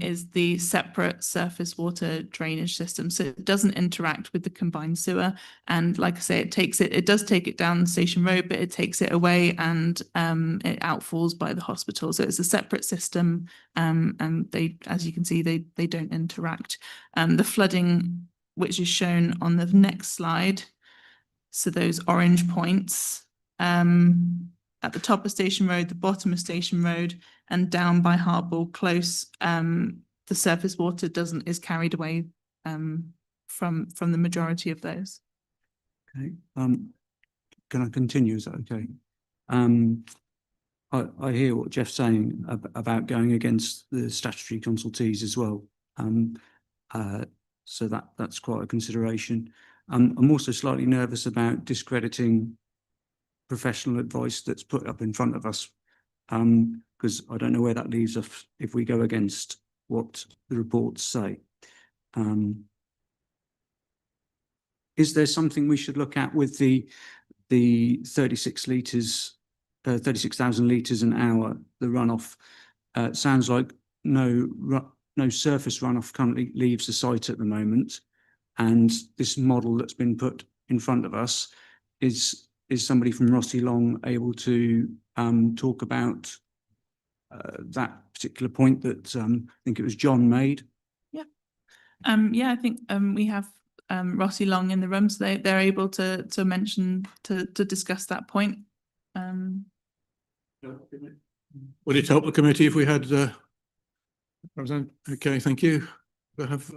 is the separate surface water drainage system. So it doesn't interact with the combined sewer. And like I say, it does take it down Station Road, but it takes it away and it outfalls by the hospital. So it's a separate system, and they, as you can see, they don't interact. The flooding, which is shown on the next slide, so those orange points, at the top of Station Road, the bottom of Station Road, and down by Hardball Close, the surface water is carried away from the majority of those. Okay. Can I continue? Is that okay? I hear what Jeff's saying about going against the statutory consultees as well. So that's quite a consideration. I'm also slightly nervous about discrediting professional advice that's put up in front of us, because I don't know where that leaves us if we go against what the reports say. Is there something we should look at with the 36 litres, 36,000 litres an hour, the runoff? It sounds like no surface runoff currently leaves the site at the moment, and this model that's been put in front of us is somebody from Rossi Long able to talk about that particular point that I think it was John made? Yeah, I think we have Rossi Long in the room, so they're able to discuss that point. Would it help the committee if we had okay, thank you. We'll have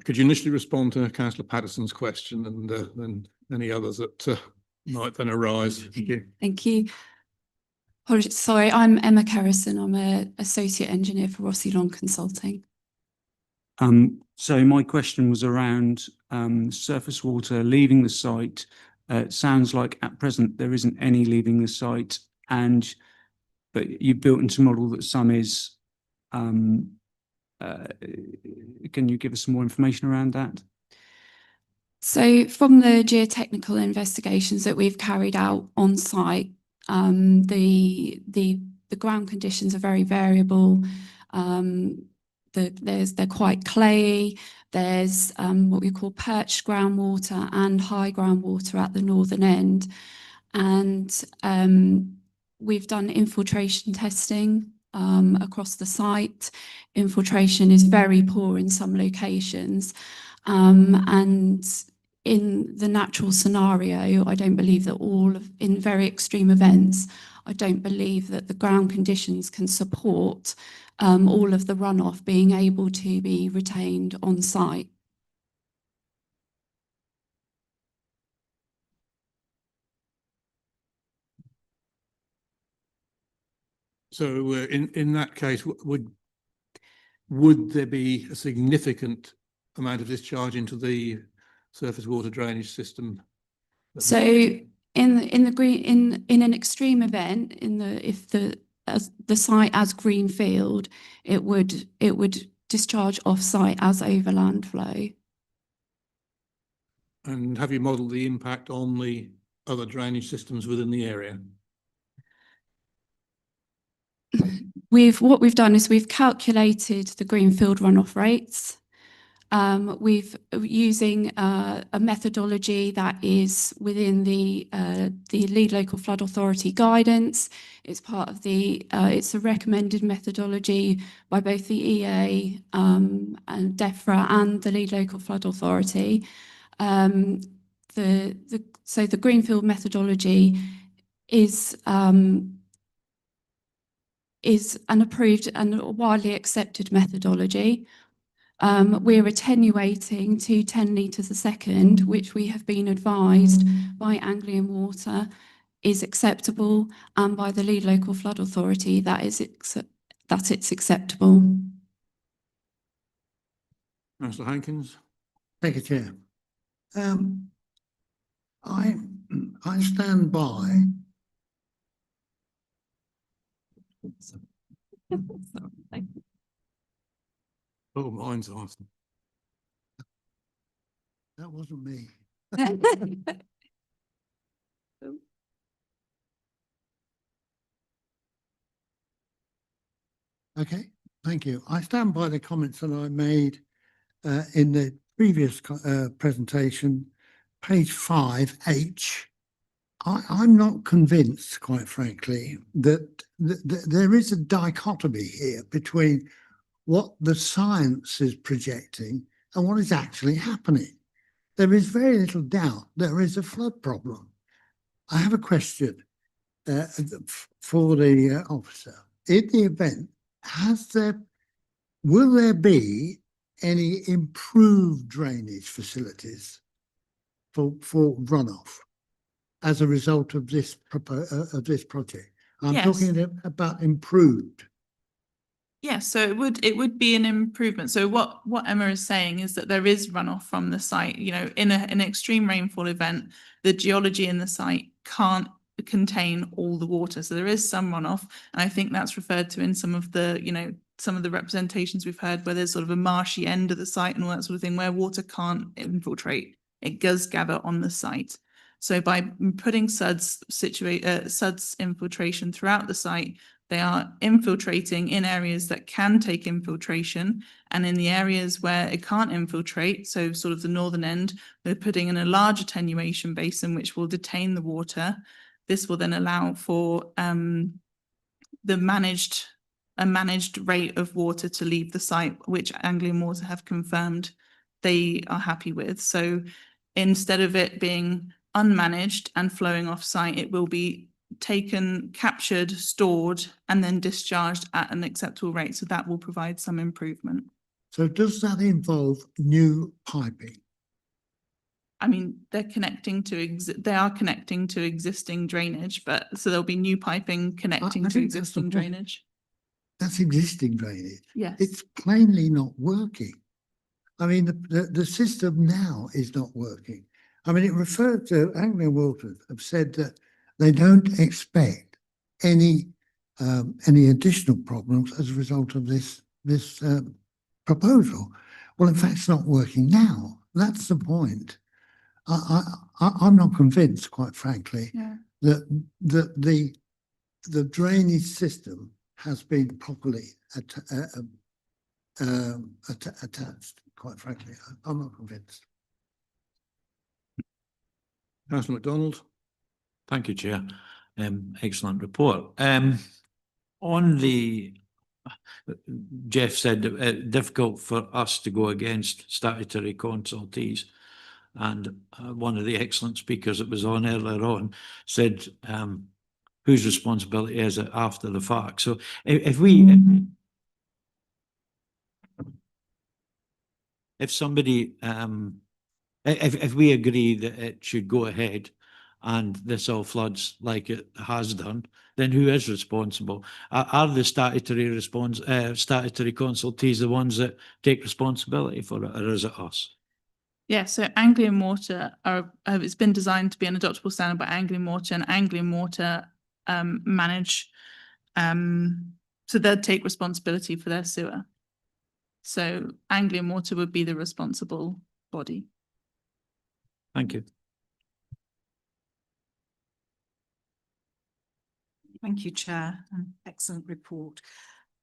could you initially respond to Councillor Patterson's question and then any others that might then arise? Thank you. Thank you. Apologies, sorry, I'm Emma Kerrison. I'm an associate engineer for Rossi Long Consulting. So my question was around surface water leaving the site. It sounds like at present there isn't any leaving the site, but you've built into model that some is. Can you give us some more information around that? So from the geotechnical investigations that we've carried out on site, the ground conditions are very variable. They're quite clayey. There's what we call perched groundwater and high groundwater at the northern end. And we've done infiltration testing across the site. Infiltration is very poor in some locations. And in the natural scenario, I don't believe that in very extreme events, I don't believe that the ground conditions can support all of the runoff being able to be retained on site. So in that case, would there be a significant amount of discharge into the surface water drainage system? So in an extreme event, if the site as greenfield, it would discharge off site as overland flow. And have you modelled the impact on the other drainage systems within the area? What we've done is we've calculated the greenfield runoff rates. We've using a methodology that is within the Lead Local Flood Authority guidance. It's part of it's a recommended methodology by both the EA and DEFRA and the Lead Local Flood Authority. So the greenfield methodology is an approved and widely accepted methodology. we're attenuating to 10 litres a second, which we have been advised by Anglian Water is acceptable, and by the lead local flood authority that it's acceptable. Councillor Hankins. Thank you, Chair. I stand by. Oh, mine's awesome. That wasn't me. Okay, thank you. I stand by the comments that I made in the previous presentation, page 5H. I'm not convinced, quite frankly, that there is a dichotomy here between what the science is projecting and what is actually happening. There is very little doubt there is a flood problem. I have a question for the officer. In the event, will there be any improved drainage facilities for runoff as a result of this project? I'm Yes. talking about improved. Yes, so it would be an improvement. So what Emma is saying is that there is runoff from the site. You know, in an extreme rainfall event, the geology in the site can't contain all the water. So there is some runoff, and I think that's referred to in some of the, you know, some of the representations we've heard where there's sort of a marshy end of the site and all that sort of thing where water can't infiltrate. It does gather on the site. So by putting suds infiltration throughout the site, they are infiltrating in areas that can take infiltration, and in the areas where it can't infiltrate, so sort of the northern end, they're putting in a large attenuation basin which will detain the water. This will then allow for a managed rate of water to leave the site, which Anglian Water have confirmed they are happy with. So instead of it being unmanaged and flowing off site, it will be taken, captured, stored, and then discharged at an acceptable rate. So that will provide some improvement. So does that involve new piping? I mean, they are connecting to existing drainage, but so there'll be new piping connecting to existing drainage. That's existing drainage. Yes. It's plainly not working. I mean, the system now is not working. I mean, it referred to Anglian Water have said that they don't expect any additional problems as a result of this proposal. Well, in fact, it's not working now. That's the point. I'm not convinced, quite frankly, that the drainage system has been properly attached. Quite frankly, I'm not convinced. Councillor MacDonald. Thank you, Chair. Excellent report. On the, Jeff said difficult for us to go against statutory consultees. And one of the excellent speakers that was on earlier on said, whose responsibility is it after the fact? So if somebody, if we agree that it should go ahead and this all floods like it has done, then who is responsible? Are the statutory consultees the ones that take responsibility for it, or is it us? Yeah, so Anglian Water it's been designed to be an adoptable standard by Anglian Water, and Anglian Water manage, so they'll take responsibility for their sewer. So Anglian Water would be the responsible body. Thank you. Thank you, Chair. An excellent report.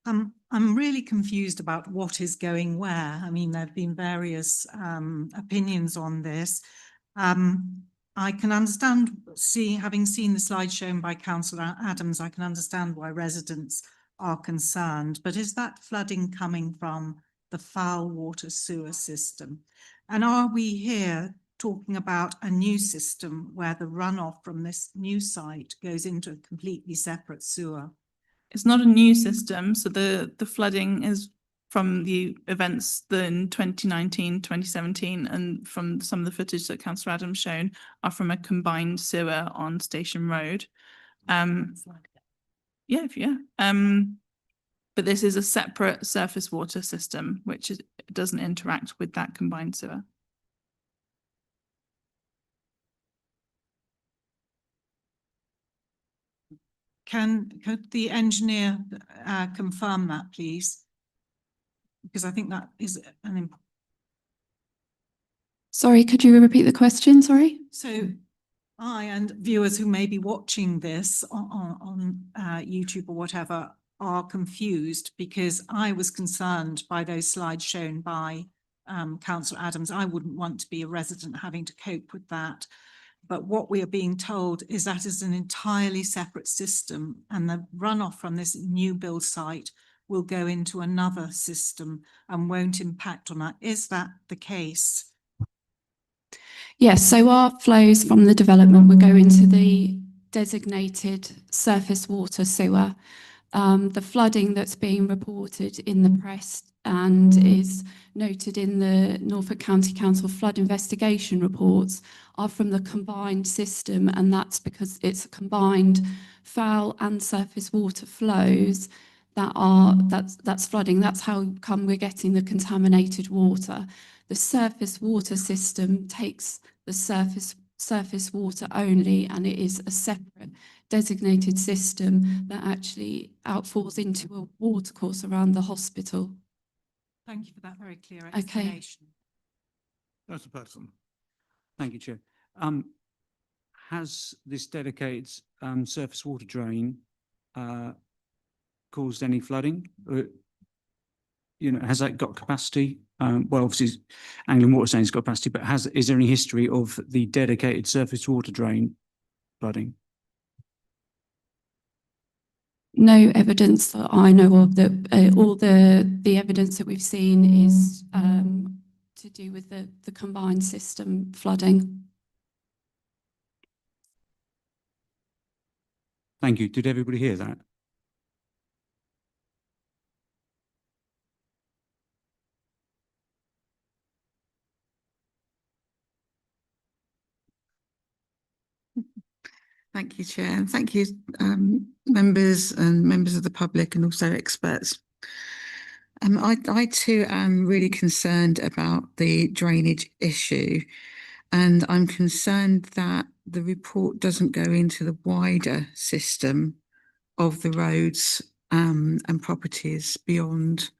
I'm really confused about what is going where. I mean, there have been various opinions on this. I can understand, having seen the slide shown by Councillor Adams, I can understand why residents are concerned. But is that flooding coming from the foul water sewer system? And are we here talking about a new system where the runoff from this new site goes into a completely separate sewer? It's not a new system, so the flooding is from the events in 2019, 2017, and from some of the footage that Councillor Adams shown are from a combined sewer on Station Road. But this is a separate surface water system, which doesn't interact with that combined sewer. Could the engineer confirm that, please? Because I think that is an important. Sorry, could you repeat the question? Sorry. So I and viewers who may be watching this on YouTube or whatever are confused, because I was concerned by those slides shown by Councillor Adams. I wouldn't want to be a resident having to cope with that. But what we are being told is that is an entirely separate system, and the runoff from this new build site will go into another system and won't impact on that. Is that the case? Yes, so our flows from the development will go into the designated surface water sewer. The flooding that's being reported in the press and is noted in the Norfolk County Council flood investigation reports are from the combined system, and that's because it's a combined foul and surface water flows that's flooding. That's how come we're getting the contaminated water. The surface water system takes the surface water only, and it is a separate designated system that actually outfalls into a watercourse around the hospital. Thank you for that very clear explanation. That's a person. Thank you, Chair. Has this dedicated surface water drain caused any flooding? Has that got capacity? Well, obviously, Anglian Water saying it's got capacity, but is there any history of the dedicated surface water drain flooding? No evidence that I know of. That all the evidence that we've seen is to do with the combined system flooding. Thank you. Did everybody hear that? Thank you, Chair, and thank you, members and members of the public and also experts. I too am really concerned about the drainage issue, and I'm concerned that the report doesn't go into the wider system of the roads and properties beyond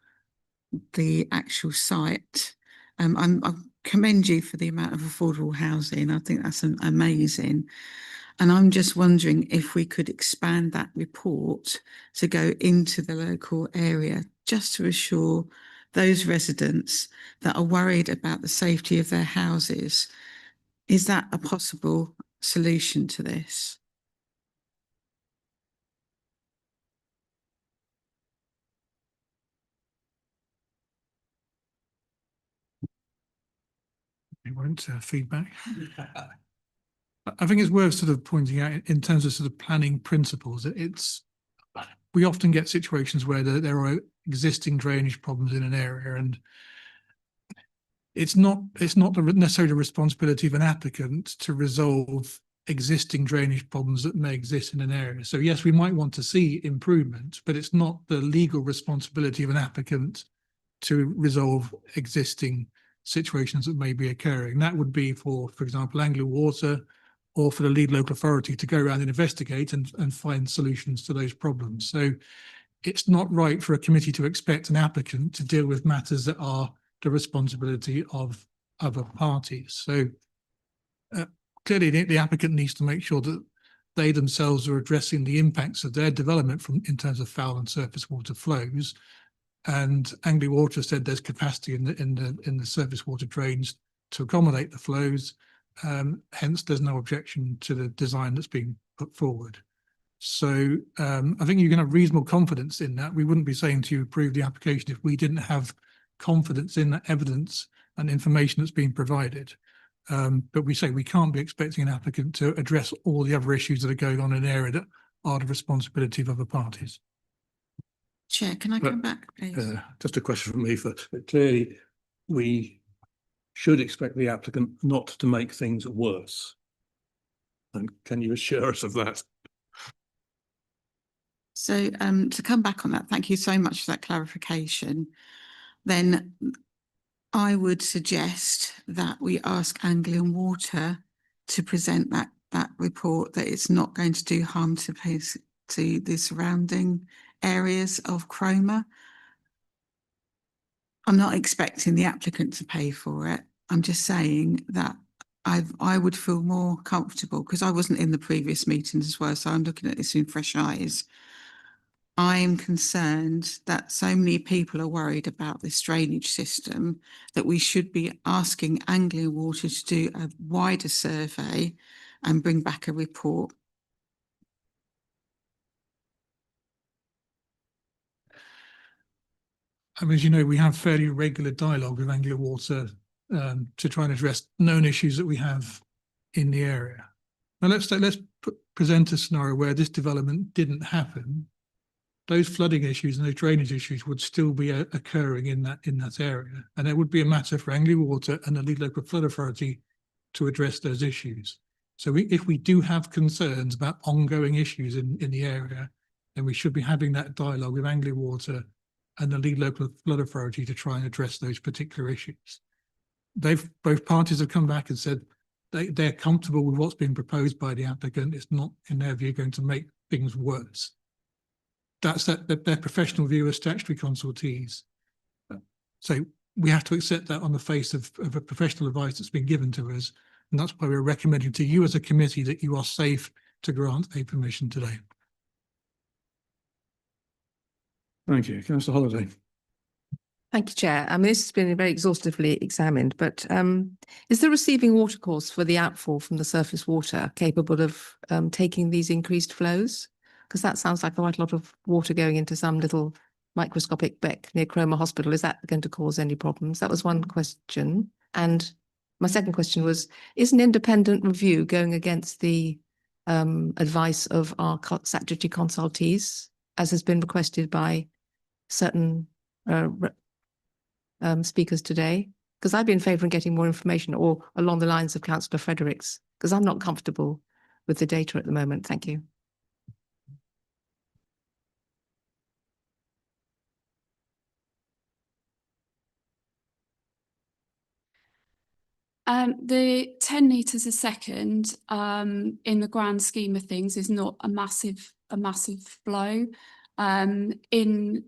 the actual site. I commend you for the amount of affordable housing. I think that's amazing. And I'm just wondering if we could expand that report to go into the local area, just to assure those residents that are worried about the safety of their houses. Is that a possible solution to this? It won't feedback. I think it's worth sort of pointing out in terms of sort of planning principles. We often get situations where there are existing drainage problems in an area, and it's not necessarily the responsibility of an applicant to resolve existing drainage problems that may exist in an area. So yes, we might want to see improvement, but it's not the legal responsibility of an applicant to resolve existing situations that may be occurring. That would be for example, Anglian Water, or for the lead local authority to go around and investigate and find solutions to those problems. So it's not right for a committee to expect an applicant to deal with matters that are the responsibility of other parties. So clearly the applicant needs to make sure that they themselves are addressing the impacts of their development in terms of foul and surface water flows. And Anglian Water said there's capacity in the surface water drains to accommodate the flows. Hence, there's no objection to the design that's being put forward. So I think you can have reasonable confidence in that. We wouldn't be saying to you approve the application if we didn't have confidence in that evidence and information that's being provided. But we say we can't be expecting an applicant to address all the other issues that are going on in an area that are the responsibility of other parties. Chair, can I But, come back, please? Just a question from me first. Clearly, we should expect the applicant not to make things worse. And can you assure us of that? So to come back on that, thank you so much for that clarification. Then I would suggest that we ask Anglian Water to present that report, that it's not going to do harm to the surrounding areas of Cromer. I'm not expecting the applicant to pay for it. I'm just saying that I would feel more comfortable, because I wasn't in the previous meetings as well, so I'm looking at this in fresh eyes. I'm concerned that so many people are worried about this drainage system that we should be asking Anglian Water to do a wider survey and bring back a report. I mean, as you know, we have fairly regular dialogue with Anglia Water to try and address known issues that we have in the area. Now, let's present a scenario where this development didn't happen. Those flooding issues and those drainage issues would still be occurring in that area, and it would be a matter for Anglia Water and the lead local flood authority to address those issues. So if we do have concerns about ongoing issues in the area, then we should be having that dialogue with Anglia Water and the lead local flood authority to try and address those particular issues. Both parties have come back and said they're comfortable with what's been proposed by the applicant. It's not, in their view, going to make things worse. That's their professional view as statutory consultees. So we have to accept that on the face of a professional advice that's been given to us. And that's why we're recommending to you as a committee that you are safe to grant a permission today. Thank you. Councillor Holliday. Thank you, Chair. I mean, this has been very exhaustively examined, but is the receiving watercourse for the outfall from the surface water capable of taking these increased flows? Because that sounds like quite a lot of water going into some little microscopic beck near Cromer Hospital. Is that going to cause any problems? That was one question. And my second question was, is an independent review going against the advice of our statutory consultees, as has been requested by certain speakers today? Because I'd be in favour of getting more information, or along the lines of Councillor Fredericks, because I'm not comfortable with the data at the moment. Thank you. The 10 litres a second in the grand scheme of things is not a massive flow. In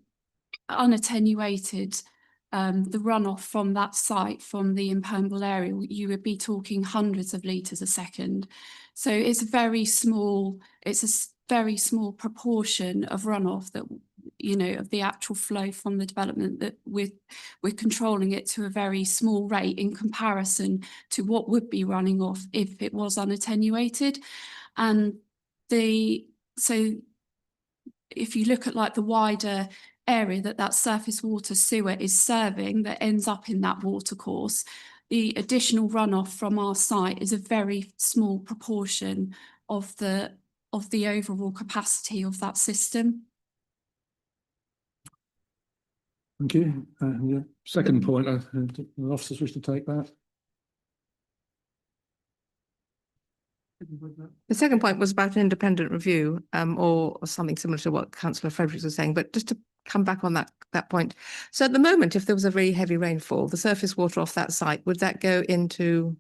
unattenuated, the runoff from that site, from the impermeable area, you would be talking hundreds of litres a second. So it's very small. It's a very small proportion of runoff that, you know, of the actual flow from the development, that we're controlling it to a very small rate in comparison to what would be running off if it was unattenuated. And so if you look at like the wider area that surface water sewer is serving, that ends up in that watercourse, the additional runoff from our site is a very small proportion of the overall capacity of that system. Thank you. Yeah. Second point, the officers wish to take that. The second point was about an independent review, or something similar to what Councillor Fredericks was saying, but just to come back on that point. So at the moment, if there was a very heavy rainfall, the surface water off that site, would that go into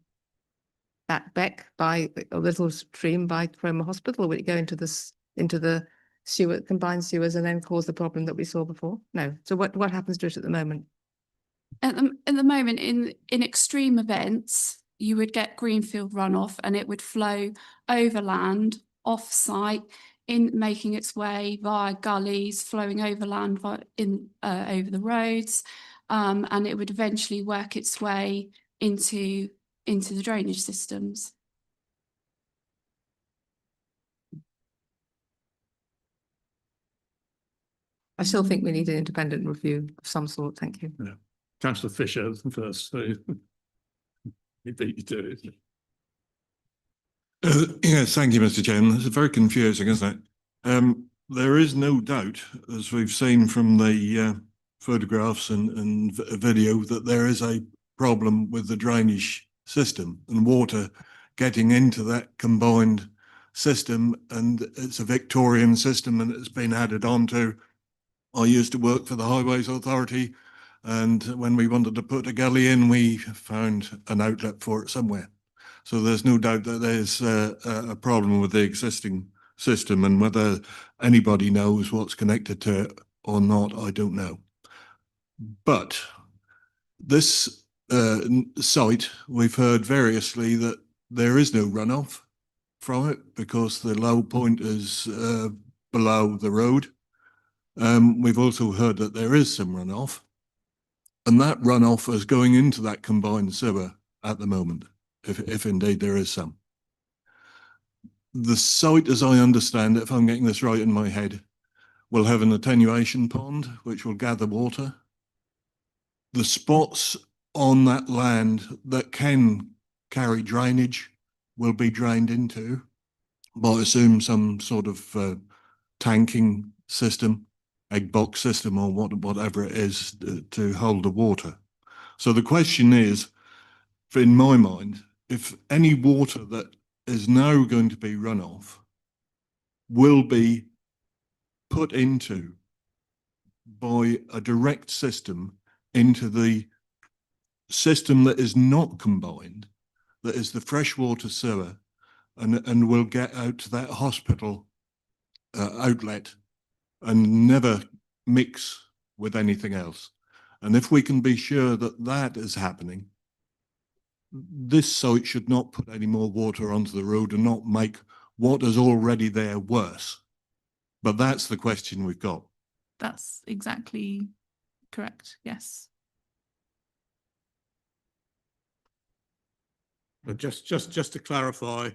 that beck by a little stream by Cromer Hospital, or would it go into the sewer, combined sewers, and then cause the problem that we saw before? No. So what happens to it at the moment? At the moment, in extreme events, you would get greenfield runoff, and it would flow overland, off site, in making its way via gullies, flowing overland over the roads, and it would eventually work its way into the drainage systems. I still think we need an independent review of some sort. Thank you. Yeah. Councillor Fisher first. So you beat you to it. Yes, thank you, Mr. Chairman. This is very confusing, isn't it? there is no doubt, as we've seen from the photographs and video, that there is a problem with the drainage system and water getting into that combined system. And it's a Victorian system and it's been added on to. I used to work for the Highways Authority, and when we wanted to put a gully in, we found an outlet for it somewhere. So there's no doubt that there's a problem with the existing system, and whether anybody knows what's connected to it or not, I don't know. But this site, we've heard variously that there is no runoff from it because the low point is below the road. We've also heard that there is some runoff, and that runoff is going into that combined sewer at the moment, if indeed there is some. The site, as I understand it, if I'm getting this right in my head, will have an attenuation pond which will gather water. The spots on that land that can carry drainage will be drained into, but I assume some sort of tanking system, egg box system, or whatever it is to hold the water. So the question is, in my mind, if any water that is now going to be runoff will be put into by a direct system into the system that is not combined, that is the freshwater sewer, and will get out to that hospital outlet and never mix with anything else. And if we can be sure that that is happening, this site should not put any more water onto the road and not make what is already there worse. But that's the question we've got. That's exactly correct. Yes. But just to clarify,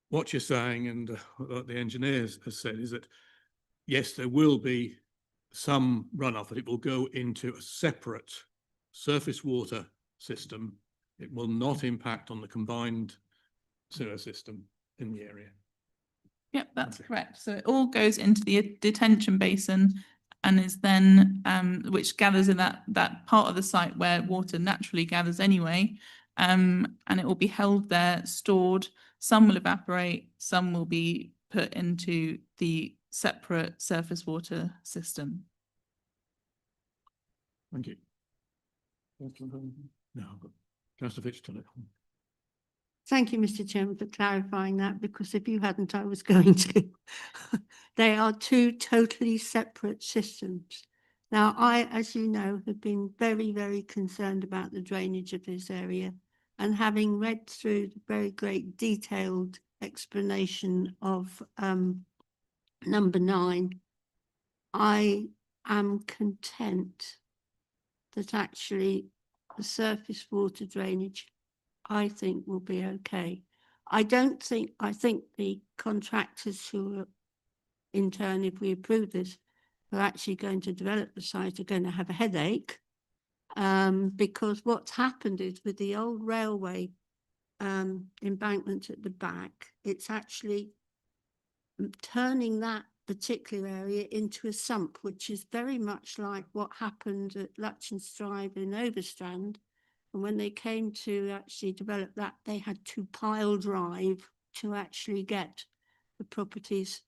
what you're saying, and what the engineers has said, is that yes, there will be some runoff, but it will go into a separate surface water system. It will not impact on the combined sewer system in the area. Yep, that's correct. So it all goes into the detention basin and is then, which gathers in that part of the site where water naturally gathers anyway. And it will be held there, stored. Some will evaporate, some will be put into the separate surface water system. Thank you. No, Councillor Fitch-Tulloch. Thank you, Mr. Chairman, for clarifying that, because if you hadn't, I was going to. They are two totally separate systems. Now, I, as you know, have been very, very concerned about the drainage of this area, and having read through the very great detailed explanation of number 9, I am content that actually the surface water drainage, I think, will be okay. I think the contractors who are, in turn, if we approve this, are actually going to develop the site are going to have a headache, because what's happened is with the old railway embankment at the back, it's actually turning that particular area into a sump, which is very much like what happened at Lutchens Drive in Overstrand. And when they came to actually develop that, they had to pile drive to actually get the properties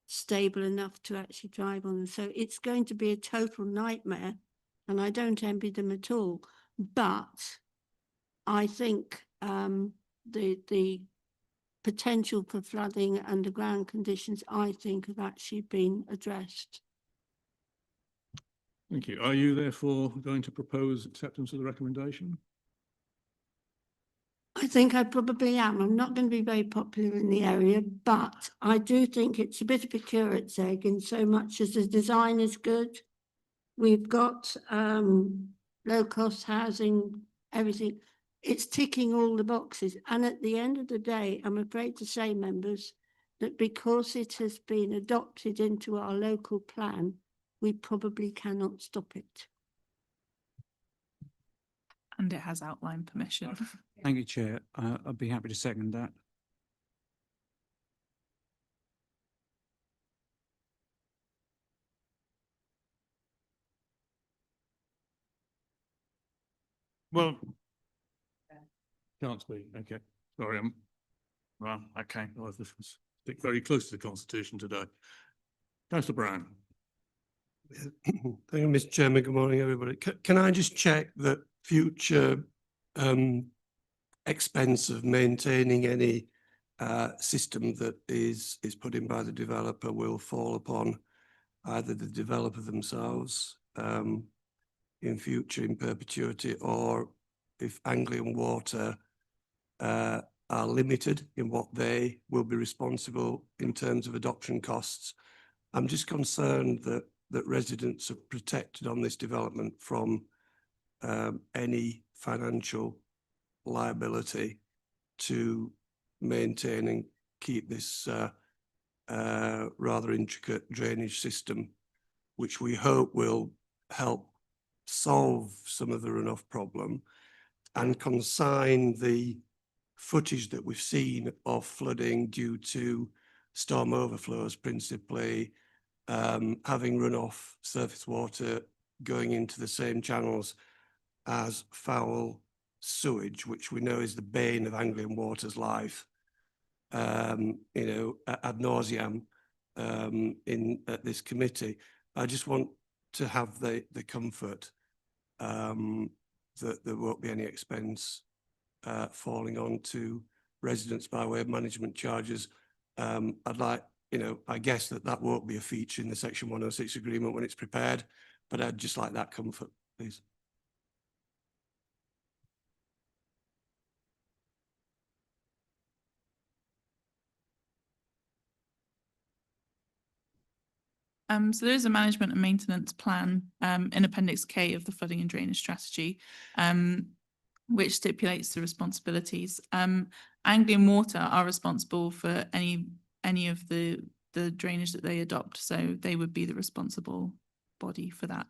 stable enough to actually drive on them. So it's going to be a total nightmare, and I don't envy them at all. But I think the potential for flooding underground conditions, I think, have actually been addressed. Thank you. Are you therefore going to propose acceptance of the recommendation? I think I probably am. I'm not going to be very popular in the area, but I do think it's a bit of a curate's egg in so much as the design is good. We've got low-cost housing, everything. It's ticking all the boxes. And at the end of the day, I'm afraid to say, members, that because it has been adopted into our local plan, we probably cannot stop it. And it has outline permission. Thank you, Chair. I'd be happy to second that. Well, Can't speak, okay. Sorry, well, okay. this was stick very close to the constitution today. Councillor Brown. Thank you, Mr. Chairman. Good morning, everybody. Can I just check that future expense of maintaining any system that is put in by the developer will fall upon either the developer themselves in future in perpetuity, or if Anglian Water are limited in what they will be responsible in terms of adoption costs. I'm just concerned that residents are protected on this development from any financial liability to maintain and keep this rather intricate drainage system, which we hope will help solve some of the runoff problem and consign the footage that we've seen of flooding due to storm overflows, principally having runoff surface water going into the same channels as foul sewage, which we know is the bane of Anglian Water's life, ad nauseam at this committee. I just want to have the comfort that there won't be any expense falling on to residents by way of management charges. I'd like, I guess that won't be a feature in the Section 106 agreement when it's prepared, but I'd just like that comfort, please. So there is a management and maintenance plan in Appendix K of the flooding and drainage strategy, which stipulates the responsibilities. Anglian Water are responsible for any of the drainage that they adopt, so they would be the responsible body for that.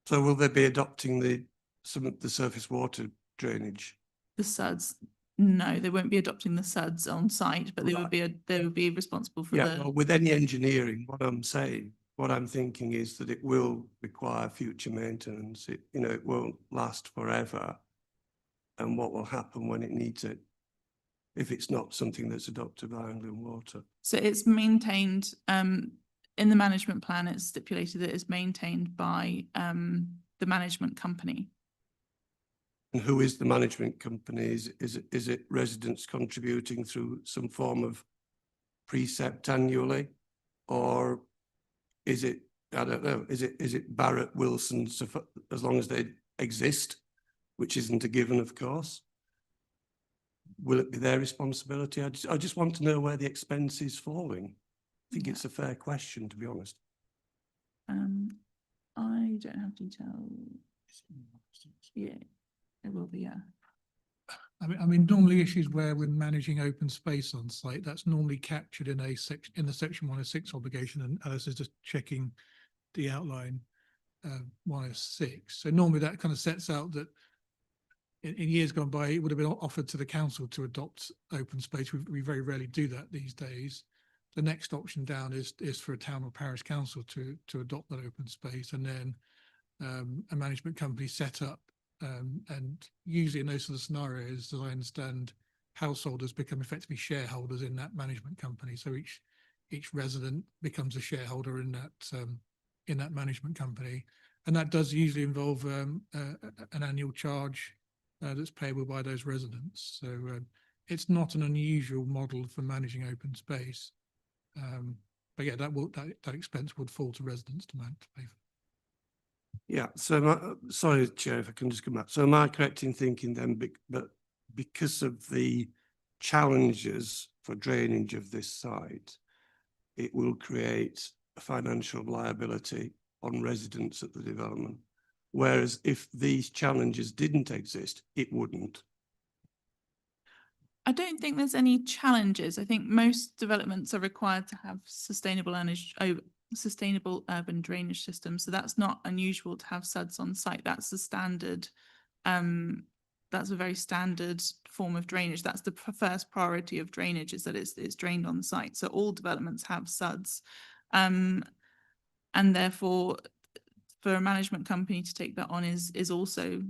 So will they be adopting some of the surface water drainage? The SUDs, no, they won't be adopting the SUDs on site, but they would be responsible for Well, with any engineering, what I'm thinking is that it will require future maintenance. It won't last forever. And what will happen when it needs it, if it's not something that's adopted by Anglian Water? So it's maintained, in the management plan, it's stipulated that it's maintained by the management company. And who is the management company? Is it residents contributing through some form of precept annually? Or is it, I don't know, is it Barrett, Wilson, as long as they exist, which isn't a given, of course? Will it be their responsibility? I just want to know where the expense is falling. I think it's a fair question, to be honest. I don't have details. Yeah, it will be, yeah. I mean, normally issues where we're managing open space on site, that's normally captured in the Section 106 obligation, and Alice is just checking the outline 106. So normally that kind of sets out that in years gone by, it would have been offered to the council to adopt open space. We very rarely do that these days. The next option down is for a town or parish council to adopt that open space, and then a management company set up. And usually in those sort of scenarios, as I understand, householders become effectively shareholders in that management company. So each resident becomes a shareholder in that management company, and that does usually involve an annual charge that's payable by those residents. So it's not an unusual model for managing open space, but yeah, that expense would fall to residents to pay for. Yeah, so sorry, Chair, if I can just come back. So am I correct in thinking then, but because of the challenges for drainage of this site, it will create a financial liability on residents at the development? Whereas if these challenges didn't exist, it wouldn't. I don't think there's any challenges. I think most developments are required to have sustainable urban drainage systems. So that's not unusual to have SUDs on site. That's the standard, that's a very standard form of drainage. That's the first priority of drainage, is that it's drained on site. So all developments have SUDs. And therefore, for a management company to take that on is also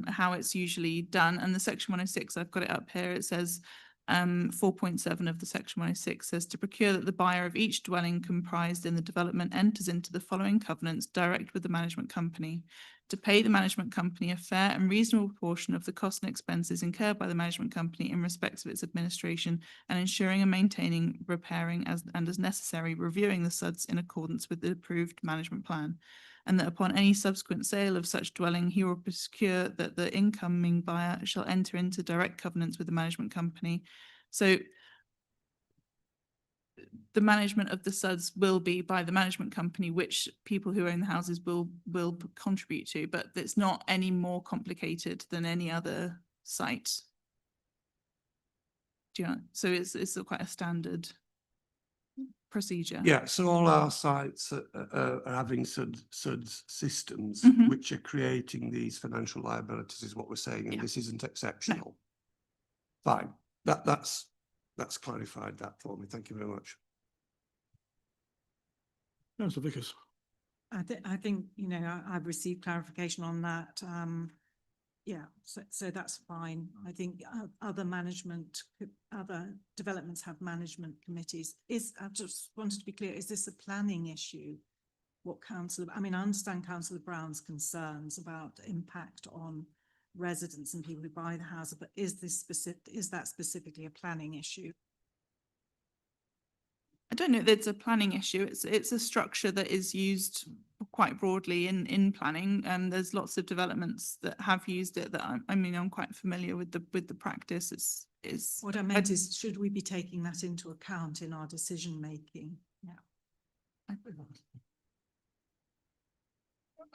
how it's usually done. And the section 106, I've got it up here. It says 4.7 of the section 106 says to procure that the buyer of each dwelling comprised in the development enters into the following covenants direct with the management company, to pay the management company a fair and reasonable proportion of the costs and expenses incurred by the management company in respect of its administration, and ensuring and maintaining, repairing and as necessary, reviewing the SUDs in accordance with the approved management plan, and that upon any subsequent sale of such dwelling, he will procure that the incoming buyer shall enter into direct covenants with the management company. So the management of the SUDs will be by the management company, which people who own the houses will contribute to, but it's not any more complicated than any other site. Do you know? So it's quite a standard procedure. Yeah, so all our sites are having SUDS systems Mhm. which are creating these financial liabilities, is what we're saying, and this isn't exceptional. Fine, that's clarified that for me. Thank you very much. Councillor Vickers. I think, you know, I've received clarification on that. Yeah, so that's fine. I think other developments have management committees. I just wanted to be clear, is this a planning issue? I mean, I understand Councillor Brown's concerns about impact on residents and people who buy the house, but is that specifically a planning issue? I don't know that it's a planning issue. It's a structure that is used quite broadly in planning, and there's lots of developments that have used it. That I'm quite familiar with the practice. It's what I meant is, should we be taking that into account in our decision making? Yeah.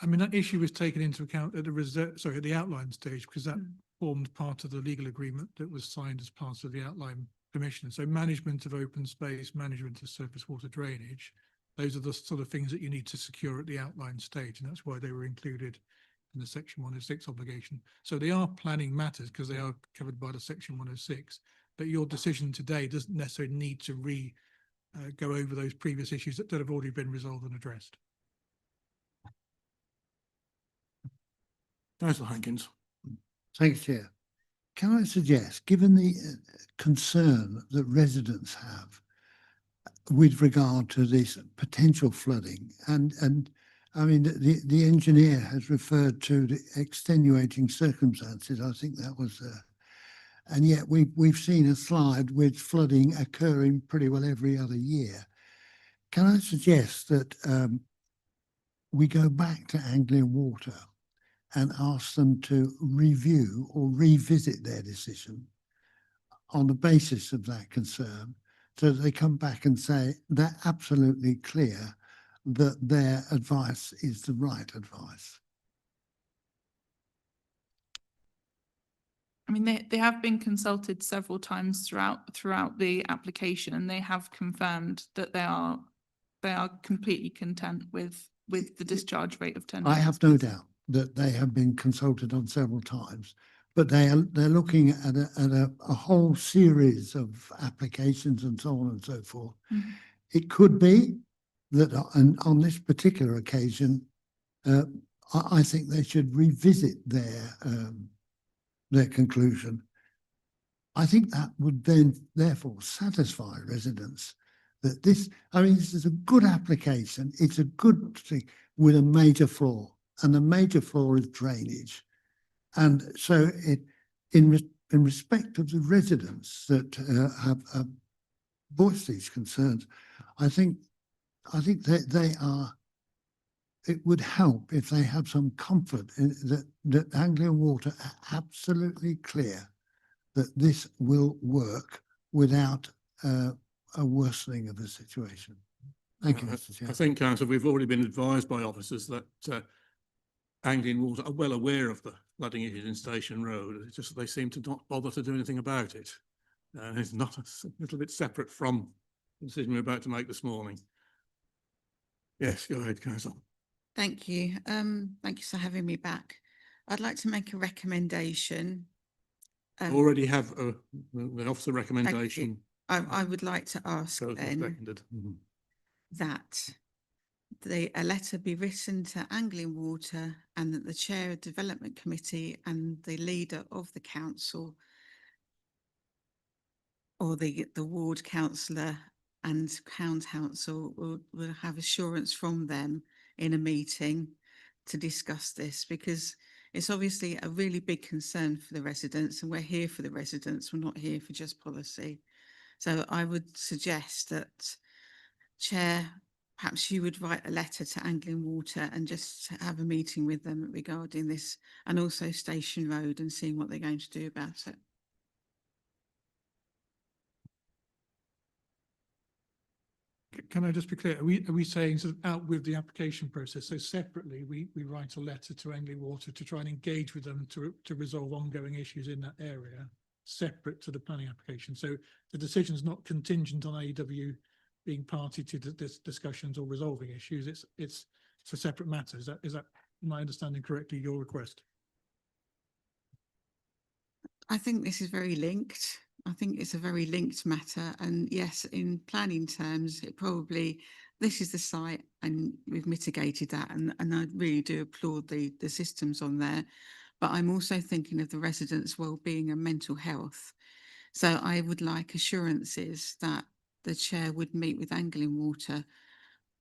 I mean, that issue was taken into account at the outline stage, because that formed part of the legal agreement that was signed as part of the outline permission. So management of open space, management of surface water drainage, those are the sort of things that you need to secure at the outline stage, and that's why they were included in the section 106 obligation. So they are planning matters because they are covered by the section 106, but your decision today doesn't necessarily need to go over those previous issues that have already been resolved and addressed. Councillor Hankins. Thanks, Chair. Can I suggest, given the concern that residents have with regard to this potential flooding, and I mean, the engineer has referred to the extenuating circumstances. I think that was, and yet we've seen a slide with flooding occurring pretty well every other year. Can I suggest that we go back to Anglian Water and ask them to review or revisit their decision on the basis of that concern, so that they come back and say they're absolutely clear that their advice is the right advice? I mean, they have been consulted several times throughout the application, and they have confirmed that they are completely content with the discharge rate of 10 I have no doubt that they have been consulted on several times, but they're looking at a whole series of applications and so on and so forth. Mhm. It could be that on this particular occasion, I think they should revisit their conclusion. I think that would then therefore satisfy residents that this is a good application. It's a good thing with a major flaw, and the major flaw is drainage. And so in respect of the residents that have voiced these concerns, I think that it would help if they have some comfort that Anglian Water are absolutely clear that this will work without a worsening of the situation. Thank you, Mr. Chair. I think, Councillor, we've already been advised by officers that Anglian Water are well aware of the flooding issues in Station Road. It's just that they seem to not bother to do anything about it. It's not a little bit separate from the decision we're about to make this morning. Yes, go ahead, Councillor. Thank you. Thank you for having me back. I'd like to make a recommendation. Already have the officer recommendation. I would like to ask then Mhm. that a letter be written to Anglian Water and that the chair of development committee and the leader of the council or the ward councillor and town council will have assurance from them in a meeting to discuss this, because it's obviously a really big concern for the residents, and we're here for the residents. We're not here for just policy. So I would suggest that, Chair, perhaps you would write a letter to Anglian Water and just have a meeting with them regarding this, and also Station Road, and seeing what they're going to do about it. Can I just be clear? Are we saying sort of out with the application process? So separately, we write a letter to Anglian Water to try and engage with them to resolve ongoing issues in that area, separate to the planning application. So the decision is not contingent on AEW being party to the discussions or resolving issues. It's a separate matter. Is that my understanding correctly? Your request? I think this is very linked. I think it's a very linked matter. And yes, in planning terms, this is the site and we've mitigated that. And I really do applaud the systems on there. But I'm also thinking of the residents' well-being and mental health. So I would like assurances that the chair would meet with Anglian Water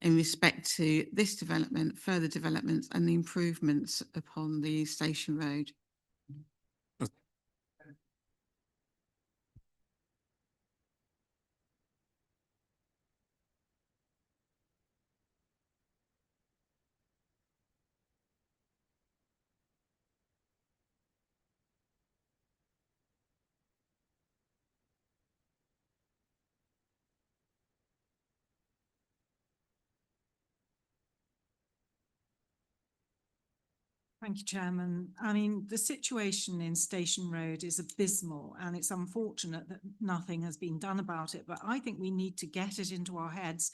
in respect to this development, further developments and the improvements upon the Station Road. Thank you, Chairman. I mean, the situation in Station Road is abysmal, and it's unfortunate that nothing has been done about it. But I think we need to get it into our heads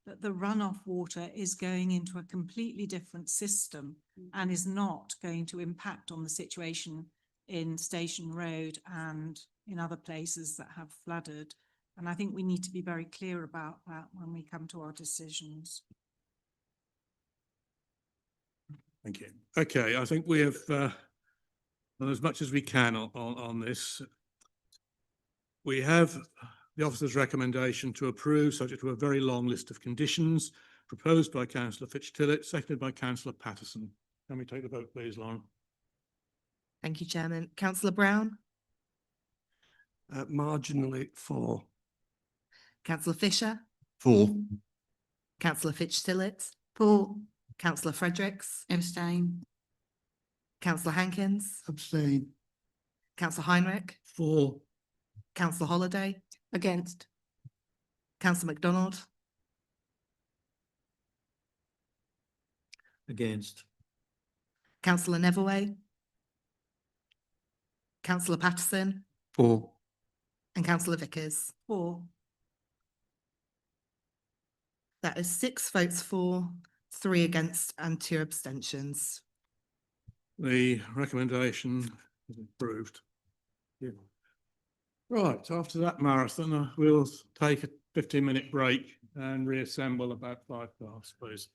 that the runoff water is going into a completely different system and is not going to impact on the situation in Station Road and in other places that have flooded. And I think we need to be very clear about that when we come to our decisions. Thank you. Okay, I think we have done as much as we can on this. We have the officer's recommendation to approve, subject to a very long list of conditions, proposed by Councillor Fitch-Tillett, seconded by Councillor Patterson. Can we take the vote, please, Lauren? Thank you, Chairman. Councillor Brown? Marginally for. Councillor Fisher? For. Councillor Fitch-Tillett? For. Councillor Fredericks? Abstain. Councillor Hankins? Abstain. Councillor Heinrich? For. Councillor Holiday? Against. Councillor MacDonald? Against. Councillor Neverway? Councillor Patterson? For. And Councillor Vickers? For. That is 6 votes for, 3 against and 2 abstentions. The recommendation is approved. Yeah. Right, after that marathon, we'll take a 15-minute break and reassemble about 5 past, please.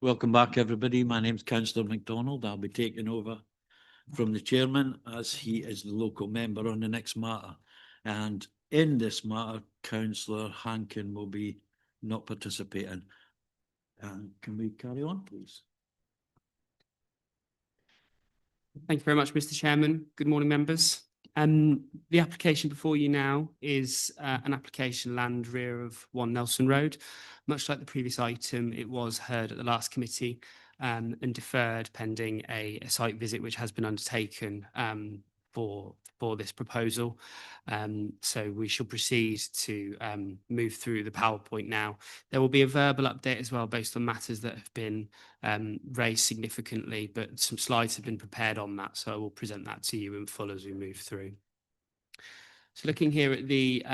Welcome back, everybody. My name's Councillor MacDonald. I'll be taking over from the chairman as he is the local member on the next matter. And in this matter, Councillor Hankin will be not participating. Can we carry on, please? Thank you very much, Mr. Chairman. Good morning, members. The application before you now is an application land rear of 1 Nelson Road. Much like the previous item, it was heard at the last committee and deferred pending a site visit which has been undertaken for this proposal. So we shall proceed to move through the PowerPoint now. There will be a verbal update as well based on matters that have been raised significantly, but some slides have been prepared on that, so I will present that to you in full as we move through. So looking here at the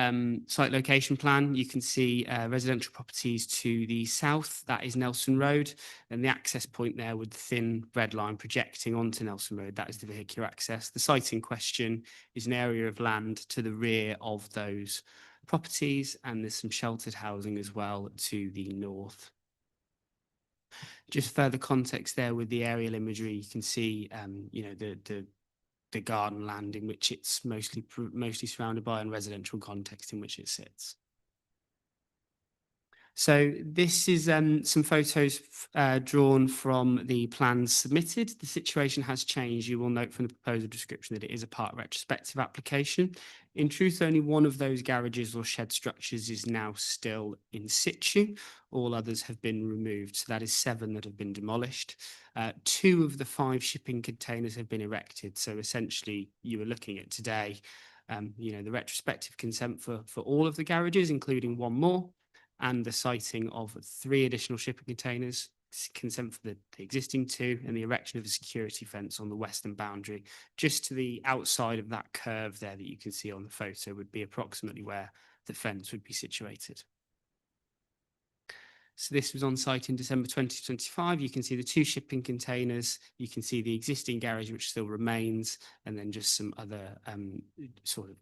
site location plan, you can see residential properties to the south, that is Nelson Road, and the access point there with the thin red line projecting onto Nelson Road, that is the vehicular access. The site in question is an area of land to the rear of those properties, and there's some sheltered housing as well to the north. Just further context there with the aerial imagery, you can see, you know, the garden land in which it's mostly surrounded by and residential context in which it sits. So this is some photos drawn from the plans submitted. The situation has changed. You will note from the proposal description that it is a part retrospective application. In truth, only one of those garages or shed structures is now still in situ. All others have been removed. So that is 7 that have been demolished. 2 of the 5 shipping containers have been erected. So essentially, you were looking at today, you know, the retrospective consent for all of the garages, including 1 more, and the siting of 3 additional shipping containers, consent for the existing 2, and the erection of a security fence on the western boundary. Just to the outside of that curve there that you can see on the photo would be approximately where the fence would be situated. So this was on site in December 2025. You can see the 2 shipping containers. You can see the existing garage, which still remains, and then just some other sort of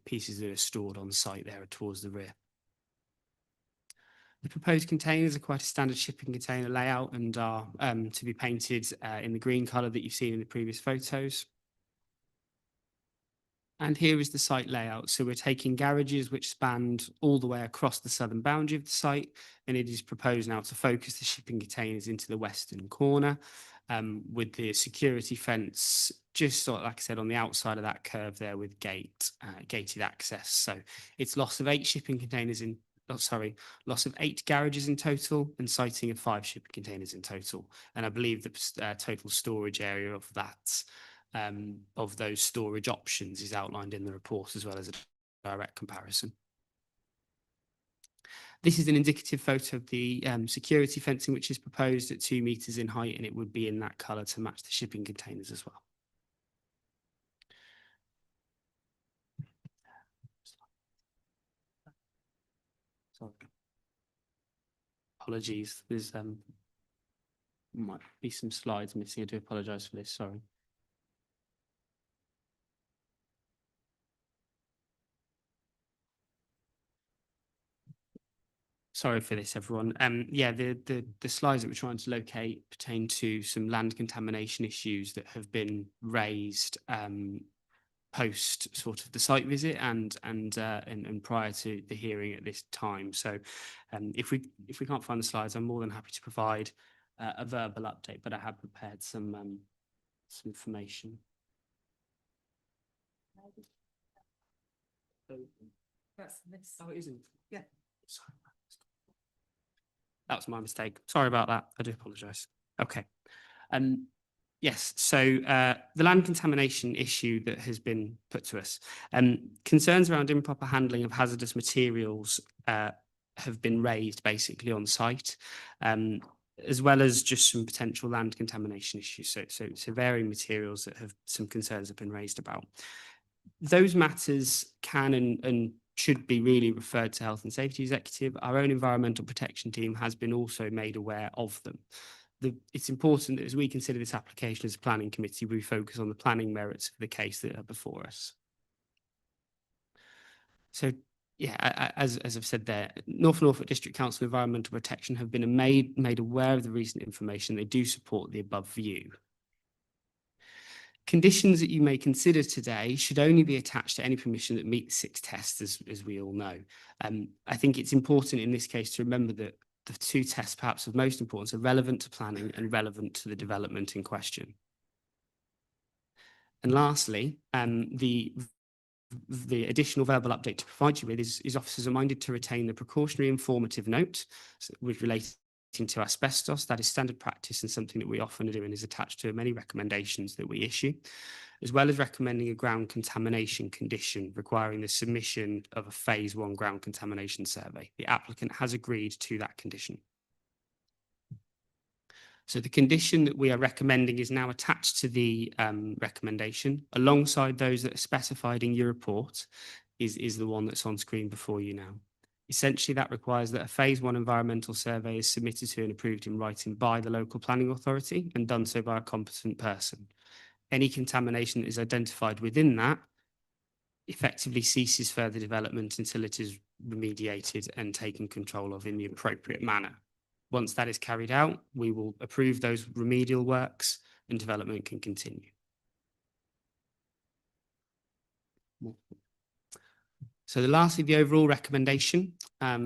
pieces that are stored on site there towards the rear. The proposed containers are quite a standard shipping container layout and are to be painted in the green colour that you've seen in the previous photos. And here is the site layout. So we're taking garages which spanned all the way across the southern boundary of the site, and it is proposed now to focus the shipping containers into the western corner, with the security fence just sort of, like I said, on the outside of that curve there with gated access. So it's loss of 8 shipping containers in loss of 8 garages in total and siting of 5 shipping containers in total. And I believe the total storage area of that, of those storage options is outlined in the report as well as a direct comparison. This is an indicative photo of the security fencing, which is proposed at 2 meters in height, and it would be in that colour to match the shipping containers as well. Sorry. Apologies, there's might be some slides missing. I do apologise for this, sorry. Sorry for this, everyone. Yeah, the slides that we're trying to locate pertain to some land contamination issues that have been raised post sort of the site visit and prior to the hearing at this time. So if we can't find the slides, I'm more than happy to provide a verbal update, but I have prepared some information. That's this. Oh, it isn't. Yeah. Sorry. That was my mistake. Sorry about that. I do apologise. Okay. Yes, so the land contamination issue that has been put to us. Concerns around improper handling of hazardous materials have been raised basically on site, as well as just some potential land contamination issues. So varying materials that have some concerns have been raised about. Those matters can and should be really referred to Health and Safety Executive. Our own environmental protection team has been also made aware of them. It's important that as we consider this application as a planning committee, we focus on the planning merits of the case that are before us. So As I've said there, Norfolk District Council Environmental Protection have been made aware of the recent information. They do support the above view. Conditions that you may consider today should only be attached to any permission that meet the 6 tests, as we all know. I think it's important in this case to remember that the 2 tests perhaps of most importance are relevant to planning and relevant to the development in question. And lastly, the additional verbal update to provide you with is officers are minded to retain the precautionary informative note with relating to asbestos. That is standard practice and something that we often do and is attached to many recommendations that we issue, as well as recommending a ground contamination condition requiring the submission of a phase 1 ground contamination survey. The applicant has agreed to that condition. So the condition that we are recommending is now attached to the recommendation alongside those that are specified in your report is the one that's on screen before you now. Essentially, that requires that a phase 1 environmental survey is submitted to and approved in writing by the local planning authority and done so by a competent person. Any contamination that is identified within that effectively ceases further development until it is remediated and taken control of in the appropriate manner. Once that is carried out, we will approve those remedial works and development can continue. So lastly, the overall recommendation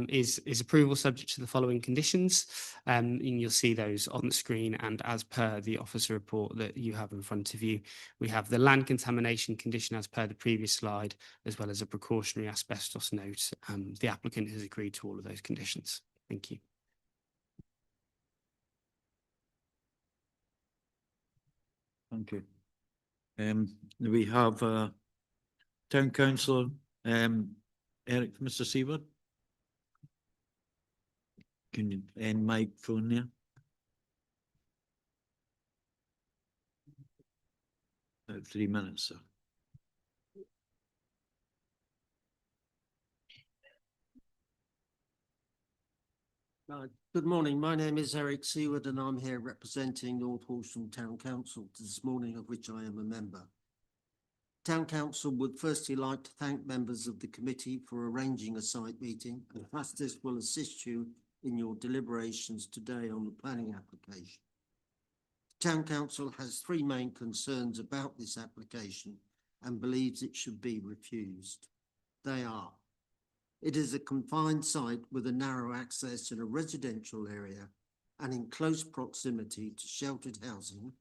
is approval subject to the following conditions. And you'll see those on the screen, and as per the officer report that you have in front of you, we have the land contamination condition as per the previous slide, as well as a precautionary asbestos note. The applicant has agreed to all of those conditions. Thank you. Thank you. We have Town Councillor Eric, Mr. Seward. Can you end microphone there? About 3 minutes, sir. Good morning. My name is Eric Seward and I'm here representing North Horsham Town Council this morning, of which I am a member. Town Council would firstly like to thank members of the committee for arranging a site meeting, and trust this will assist you in your deliberations today on the planning application. The Town Council has 3 main concerns about this application and believes it should be refused. They are: it is a confined site with a narrow access in a residential area and in close proximity to sheltered housing,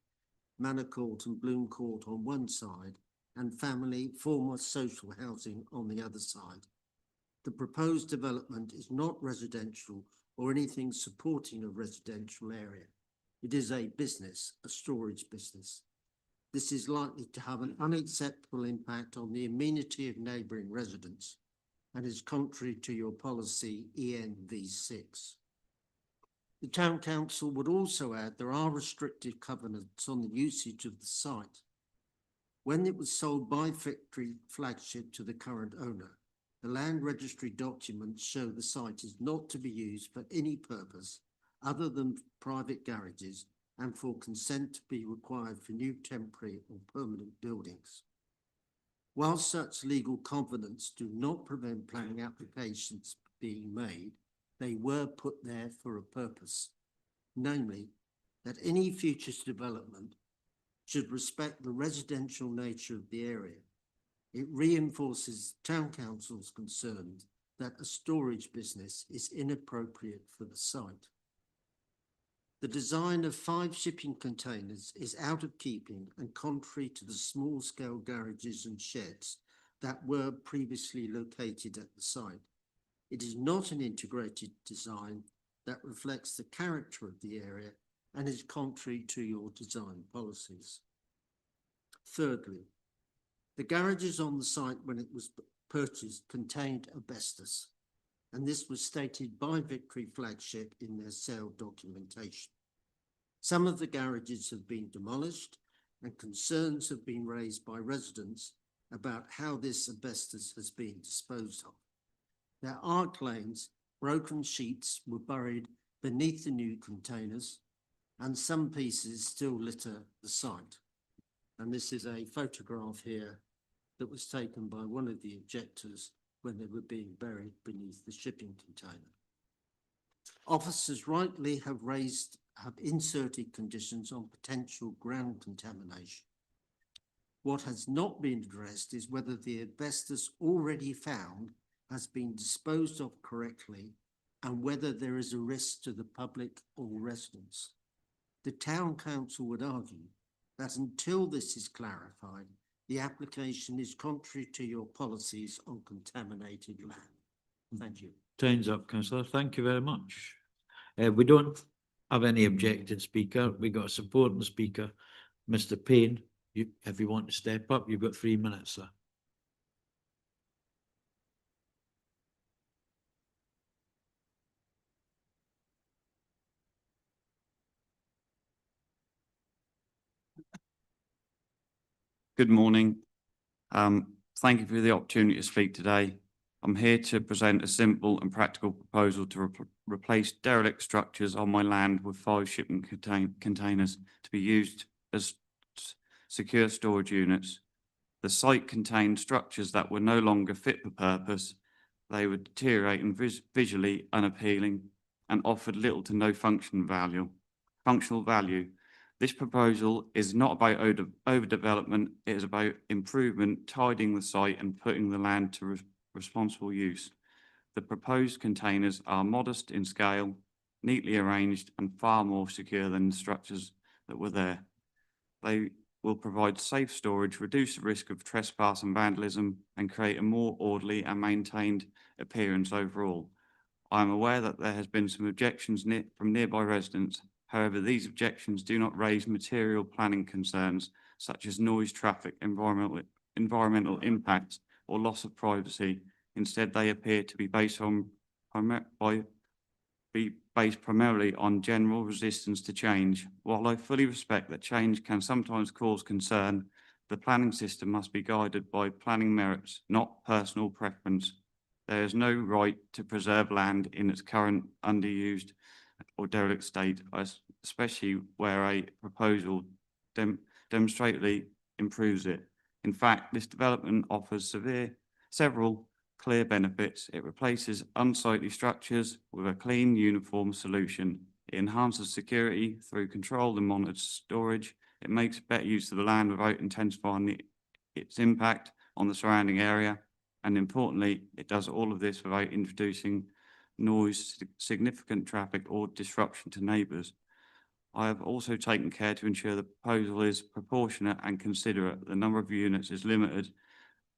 Manor Court and Bloom Court on one side, and family former social housing on the other side. The proposed development is not residential or anything supporting a residential area. It is a business, a storage business. This is likely to have an unacceptable impact on the amenity of neighbouring residents and is contrary to your policy ENV6. The Town Council would also add there are restrictive covenants on the usage of the site. When it was sold by Victory Flagship to the current owner, the land registry documents show the site is not to be used for any purpose other than private garages and for consent to be required for new temporary or permanent buildings. While such legal covenants do not prevent planning applications being made, they were put there for a purpose, namely that any future development should respect the residential nature of the area. It reinforces Town Council's concerns that a storage business is inappropriate for the site. The design of 5 shipping containers is out of keeping and contrary to the small-scale garages and sheds that were previously located at the site. It is not an integrated design that reflects the character of the area and is contrary to your design policies. Thirdly, the garages on the site when it was purchased contained asbestos, and this was stated by Victory Flagship in their sale documentation. Some of the garages have been demolished and concerns have been raised by residents about how this asbestos has been disposed of. There are claims broken sheets were buried beneath the new containers and some pieces still litter the site. And this is a photograph here that was taken by one of the objectors when they were being buried beneath the shipping container. Officers rightly have inserted conditions on potential ground contamination. What has not been addressed is whether the asbestos already found has been disposed of correctly and whether there is a risk to the public or residents. The town council would argue that until this is clarified, the application is contrary to your policies on contaminated land. Thank you. Time's up, councillor. Thank you very much. We don't have any objecting speaker. We got a supporting speaker, Mr. Payne. If you want to step up, you've got 3 minutes, sir. Good morning. Thank you for the opportunity to speak today. I'm here to present a simple and practical proposal to replace derelict structures on my land with 5 shipping containers to be used as secure storage units. The site contained structures that were no longer fit for purpose. They were deteriorating, visually unappealing, and offered little to no functional value. This proposal is not about overdevelopment, it is about improvement, tidying the site and putting the land to responsible use. The proposed containers are modest in scale, neatly arranged and far more secure than the structures that were there. They will provide safe storage, reduce the risk of trespass and vandalism, and create a more orderly and maintained appearance overall. I am aware that there has been some objections from nearby residents. However, these objections do not raise material planning concerns such as noise, traffic, environmental impact, or loss of privacy. Instead, they appear to be based primarily on general resistance to change. While I fully respect that change can sometimes cause concern, the planning system must be guided by planning merits, not personal preference. There is no right to preserve land in its current underused or derelict state, especially where a proposal demonstrably improves it. In fact, this development offers several clear benefits. It replaces unsightly structures with a clean, uniform solution. It enhances security through controlled and monitored storage. It makes better use of the land without intensifying its impact on the surrounding area. And importantly, it does all of this without introducing noise, significant traffic, or disruption to neighbours. I have also taken care to ensure the proposal is proportionate and considerate. The number of units is limited,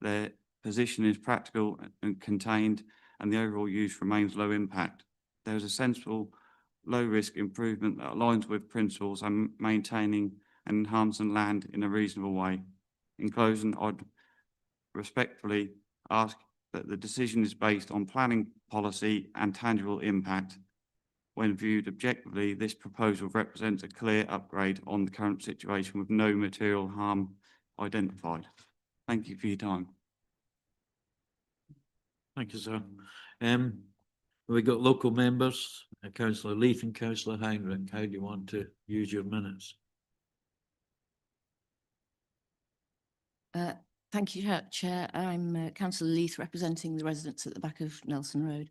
their position is practical and contained, and the overall use remains low impact. There is a sensible, low-risk improvement that aligns with principles and maintaining and enhancing land in a reasonable way. In closing, I'd respectfully ask that the decision is based on planning policy and tangible impact. When viewed objectively, this proposal represents a clear upgrade on the current situation with no material harm identified. Thank you for your time. Thank you, sir. We got local members, Councillor Leith and Councillor Heinrich. How do you want to use your minutes? Thank you, Chair. I'm Councillor Leith, representing the residents at the back of Nelson Road.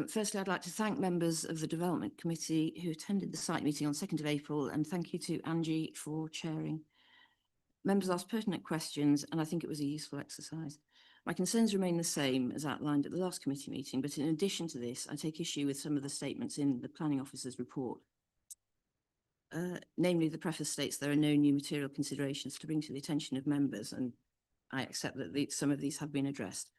Firstly, I'd like to thank members of the Development Committee who attended the site meeting on 2nd of April, and thank you to Angie for chairing. Members asked pertinent questions, and I think it was a useful exercise. My concerns remain the same as outlined at the last committee meeting, but in addition to this, I take issue with some of the statements in the Planning Officer's report. Namely, the preface states there are no new material considerations to bring to the attention of members, and I accept that some of these have been addressed.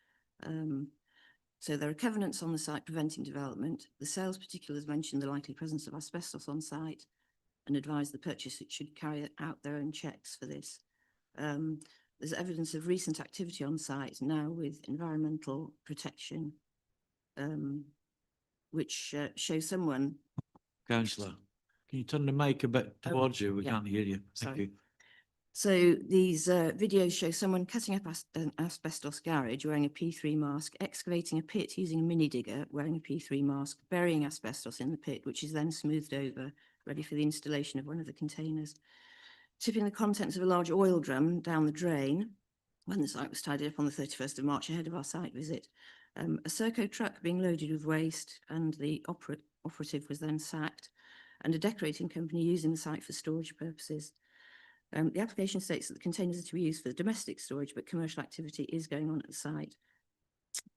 So there are covenants on the site preventing development. The sales particulars mention the likely presence of asbestos on site and advise the purchaser should carry out their own checks for this. There's evidence of recent activity on site now with environmental protection, which shows someone. Councillor, can you turn the mic a bit towards you? We yeah. can't hear you. Thank Sorry. you. So these videos show someone cutting up an asbestos garage wearing a P3 mask, excavating a pit using a mini digger wearing a P3 mask, burying asbestos in the pit, which is then smoothed over, ready for the installation of one of the containers, tipping the contents of a large oil drum down the drain, when the site was tidied up on the 31st of March ahead of our site visit. A Serco truck being loaded with waste, and the operative was then sacked, and a decorating company using the site for storage purposes. The application states that the containers are to be used for domestic storage, but commercial activity is going on at the site.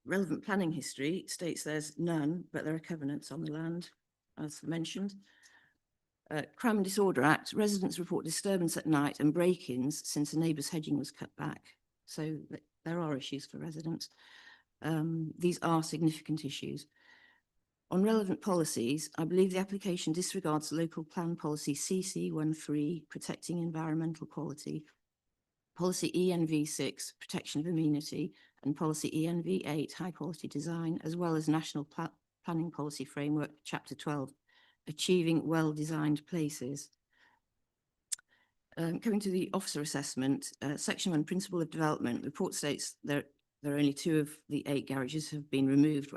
Relevant planning history states there's none, but there are covenants on the land, as mentioned. Crime and Disorder Act, residents report disturbance at night and break-ins since a neighbour's hedging was cut back. So there are issues for residents. These are significant issues. On relevant policies, I believe the application disregards local plan policy CC13, protecting environmental quality, policy ENV6, protection of amenity, and policy ENV8, high quality design, as well as national planning policy framework, chapter 12, achieving well-designed places. Coming to the officer assessment, section 1, principle of development, the report states there are only 2 of the 8 garages have been removed.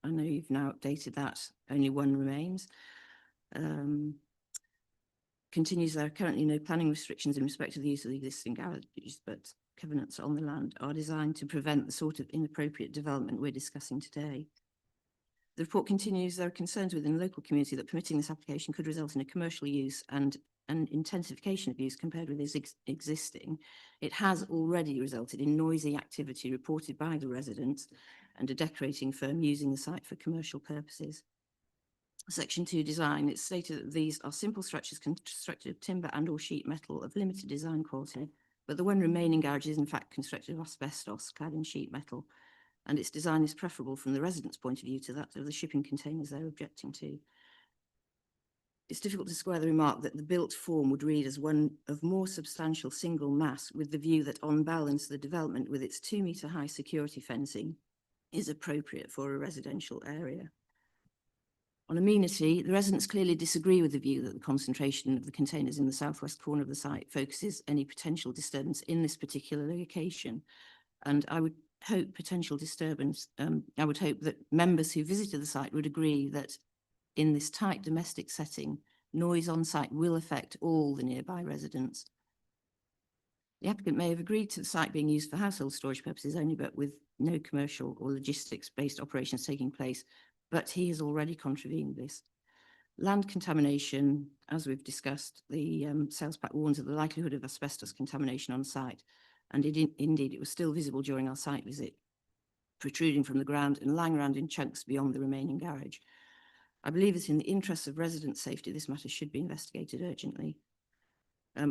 I know you've now updated that, only 1 remains. Continues, there are currently no planning restrictions in respect to the use of the existing garages, but covenants on the land are designed to prevent the sort of inappropriate development we're discussing today. The report continues, there are concerns within the local community that permitting this application could result in a commercial use and an intensification of use compared with existing. It has already resulted in noisy activity reported by the residents and a decorating firm using the site for commercial purposes. Section 2, design. It's stated that these are simple structures constructed of timber and or sheet metal of limited design quality, but the 1 remaining garage is in fact constructed of asbestos clad in sheet metal, and its design is preferable from the residents' point of view to that of the shipping containers they're objecting to. It's difficult to square the remark that the built form would read as one of more substantial single mass, with the view that on balance the development with its 2-metre high security fencing is appropriate for a residential area. On amenity, the residents clearly disagree with the view that the concentration of the containers in the southwest corner of the site focuses any potential disturbance in this particular location. And I would hope I would hope that members who visited the site would agree that in this tight domestic setting, noise on site will affect all the nearby residents. The applicant may have agreed to the site being used for household storage purposes only, but with no commercial or logistics-based operations taking place, but he has already contravened this. Land contamination, as we've discussed, the sales pack warns of the likelihood of asbestos contamination on site, and indeed it was still visible during our site visit, protruding from the ground and lying around in chunks beyond the remaining garage. I believe that in the interests of resident safety, this matter should be investigated urgently.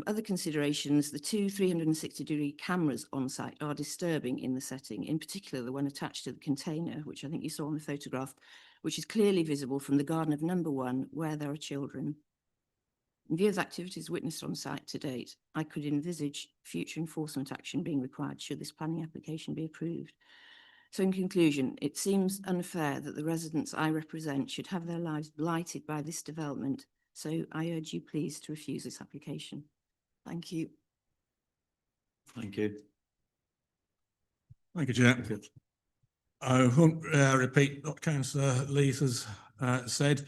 Other considerations, the 2 360-degree cameras on site are disturbing in the setting, in particular the one attached to the container, which I think you saw on the photograph, which is clearly visible from the garden of number 1, where there are children. In view of the activities witnessed on site to date, I could envisage future enforcement action being required should this planning application be approved. So in conclusion, it seems unfair that the residents I represent should have their lives blighted by this development, so I urge you please to refuse this application. Thank you. Thank you. Thank you, Chair. I won't repeat what Councillor Leith has said. It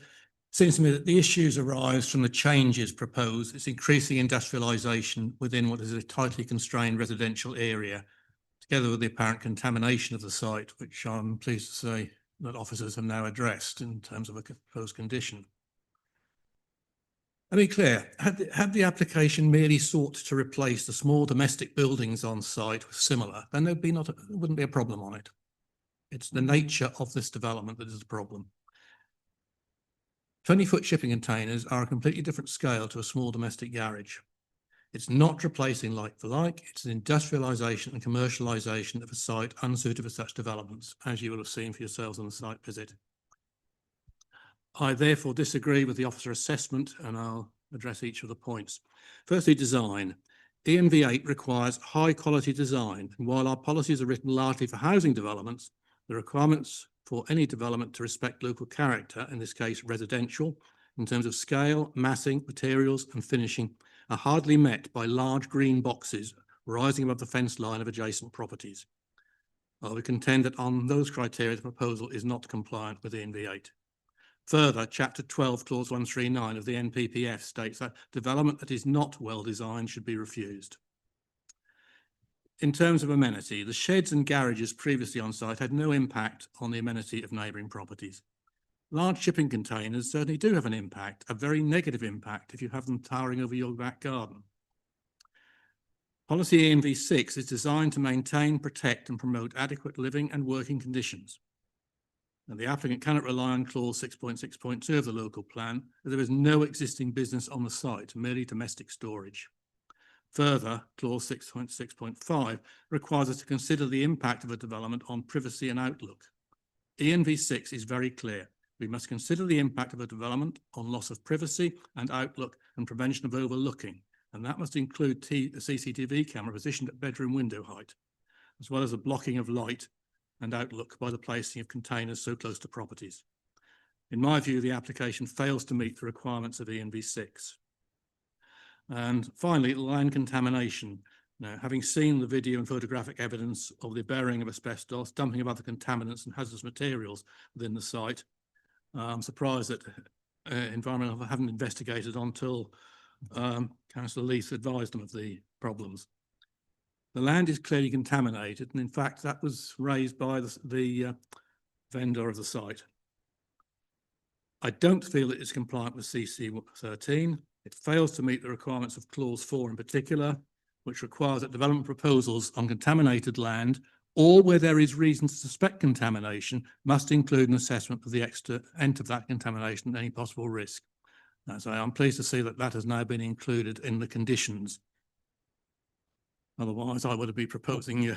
seems to me that the issues arise from the changes proposed. It's increasing industrialisation within what is a tightly constrained residential area, together with the apparent contamination of the site, which I'm pleased to say that officers have now addressed in terms of a proposed condition. Let me be clear, had the application merely sought to replace the small domestic buildings on site with similar, then there wouldn't be a problem on it. It's the nature of this development that is the problem. 20-foot shipping containers are a completely different scale to a small domestic garage. It's not replacing like for like, it's an industrialisation and commercialisation of a site unsuited for such developments, as you will have seen for yourselves on the site visit. I therefore disagree with the officer assessment, and I'll address each of the points. Firstly, design. ENV8 requires high quality design, and while our policies are written largely for housing developments, the requirements for any development to respect local character, in this case residential, in terms of scale, massing, materials and finishing, are hardly met by large green boxes rising above the fence line of adjacent properties. I would contend that on those criteria, the proposal is not compliant with ENV8. Further, Chapter 12, Clause 139 of the NPPF states that development that is not well designed should be refused. in terms of amenity, the sheds and garages previously on site had no impact on the amenity of neighbouring properties. Large shipping containers certainly do have an impact, a very negative impact if you have them towering over your back garden. Policy ENV6 is designed to maintain, protect and promote adequate living and working conditions. And the applicant cannot rely on clause 6.6.2 of the local plan, as there is no existing business on the site, merely domestic storage. Further, clause 6.6.5 requires us to consider the impact of a development on privacy and outlook. ENV6 is very clear. We must consider the impact of a development on loss of privacy and outlook and prevention of overlooking, and that must include the CCTV camera positioned at bedroom window height, as well as the blocking of light and outlook by the placing of containers so close to properties. In my view, the application fails to meet the requirements of ENV6. And finally, land contamination. Now, having seen the video and photographic evidence of the burying of asbestos, dumping of other contaminants and hazardous materials within the site, I'm surprised that Environmental haven't investigated until Councillor Leith advised them of the problems. The land is clearly contaminated, and in fact, that was raised by the vendor of the site. I don't feel it is compliant with CC 13. It fails to meet the requirements of clause 4 in particular, which requires that development proposals on contaminated land or where there is reason to suspect contamination must include an assessment of the extent of that contamination and any possible risk. So I'm pleased to see that that has now been included in the conditions. Otherwise, I would be proposing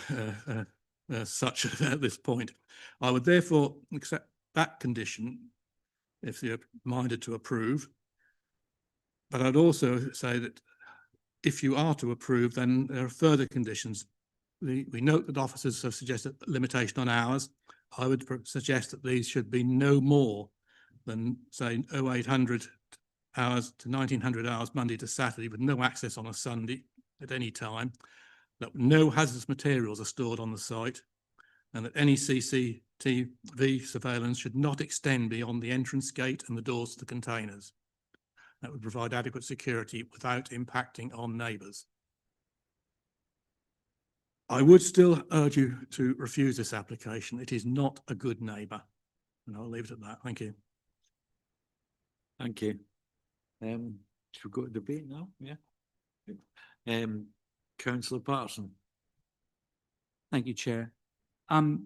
such at this point. I would therefore accept that condition if you're minded to approve. But I'd also say that if you are to approve, then there are further conditions. We note that officers have suggested limitation on hours. I would suggest that these should be no more than, say, 0800 hours to 1900 hours Monday to Saturday, with no access on a Sunday at any time, that no hazardous materials are stored on the site, and that any CCTV surveillance should not extend beyond the entrance gate and the doors to the containers. That would provide adequate security without impacting on neighbours. I would still urge you to refuse this application. It is not a good neighbour. And I'll leave it at that. Thank you. Thank you. Should we go to debate now? Yeah. Councillor Patterson. Thank you, Chair. No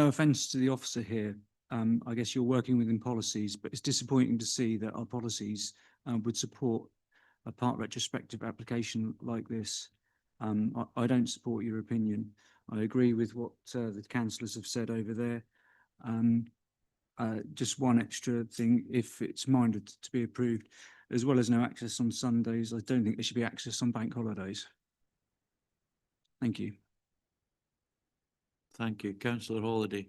offence to the officer here. I guess you're working within policies, but it's disappointing to see that our policies would support a part retrospective application like this. I don't support your opinion. I agree with what the councillors have said over there. Just one extra thing, if it's minded to be approved, as well as no access on Sundays, I don't think there should be access on bank holidays. Thank you. Thank you. Councillor Holiday.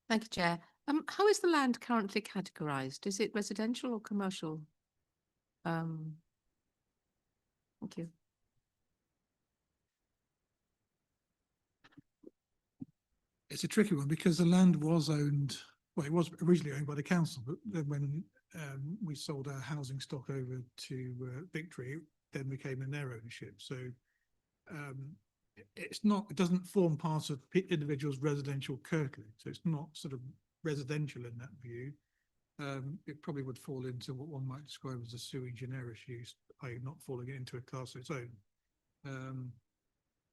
Thank you, Chair. How is the land currently categorised? Is it residential or commercial? Thank you. It's a tricky one because the land was owned, well, it was originally owned by the council, but then when we sold our housing stock over to Victory, it then became in their ownership. So it doesn't form part of individuals' residential curtilage. So it's not sort of residential in that view. It probably would fall into what one might describe as a sui generis use, i.e. not falling into a class of its own.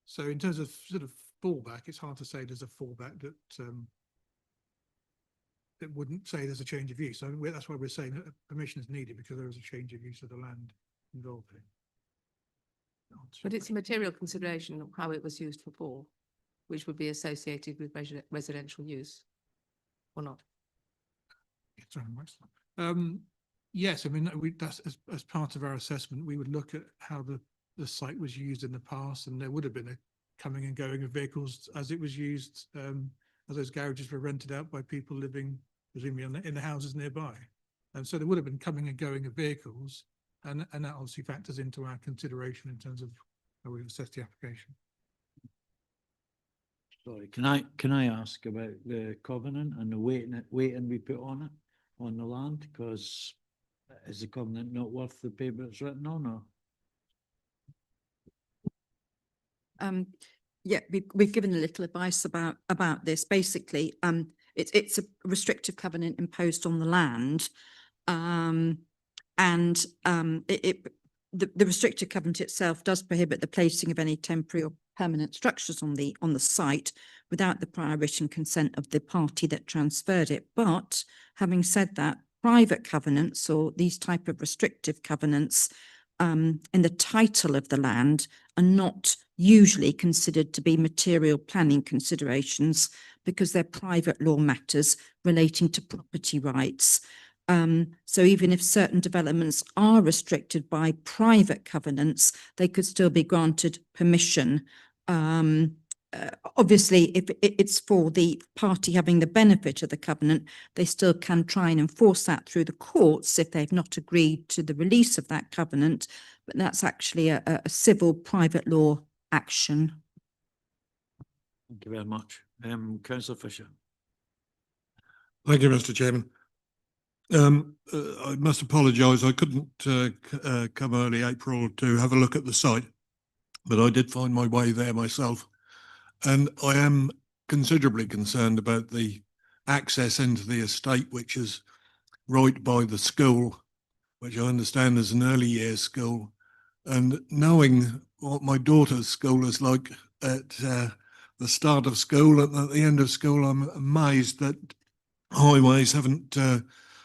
So in terms of sort of fallback, it's hard to say there's a fallback that that wouldn't say there's a change of use. So that's why we're saying that permission is needed, because there is a change of use of the land involved in. But it's a material consideration of how it was used before, which would be associated with residential use, or not? It's very much so. Yes, I mean, that's as part of our assessment, we would look at how the site was used in the past, and there would have been a coming and going of vehicles as it was used, as those garages were rented out by people living presumably in the houses nearby. And so there would have been coming and going of vehicles, and that obviously factors into our consideration in terms of how we assess the application. Sorry, can I ask about the covenant and the weighting we put on it, on the land? Because is the covenant not worth the paper it's written on, or? Yeah, we've given a little advice about this. Basically, it's a restrictive covenant imposed on the land. The restrictive covenant itself does prohibit the placing of any temporary or permanent structures on the site without the prior written consent of the party that transferred it. But having said that, private covenants or these type of restrictive covenants in the title of the land are not usually considered to be material planning considerations because they're private law matters relating to property rights. So even if certain developments are restricted by private covenants, they could still be granted permission. Obviously, if it's for the party having the benefit of the covenant, they still can try and enforce that through the courts if they've not agreed to the release of that covenant. But that's actually a civil private law action. Thank you very much. Councillor Fisher. Thank you, Mr. Chairman. I must apologise. I couldn't come early April to have a look at the site, but I did find my way there myself. And I am considerably concerned about the access into the estate, which is right by the school, which I understand is an early years school. And knowing what my daughter's school is like at the start of school and at the end of school, I'm amazed that highways haven't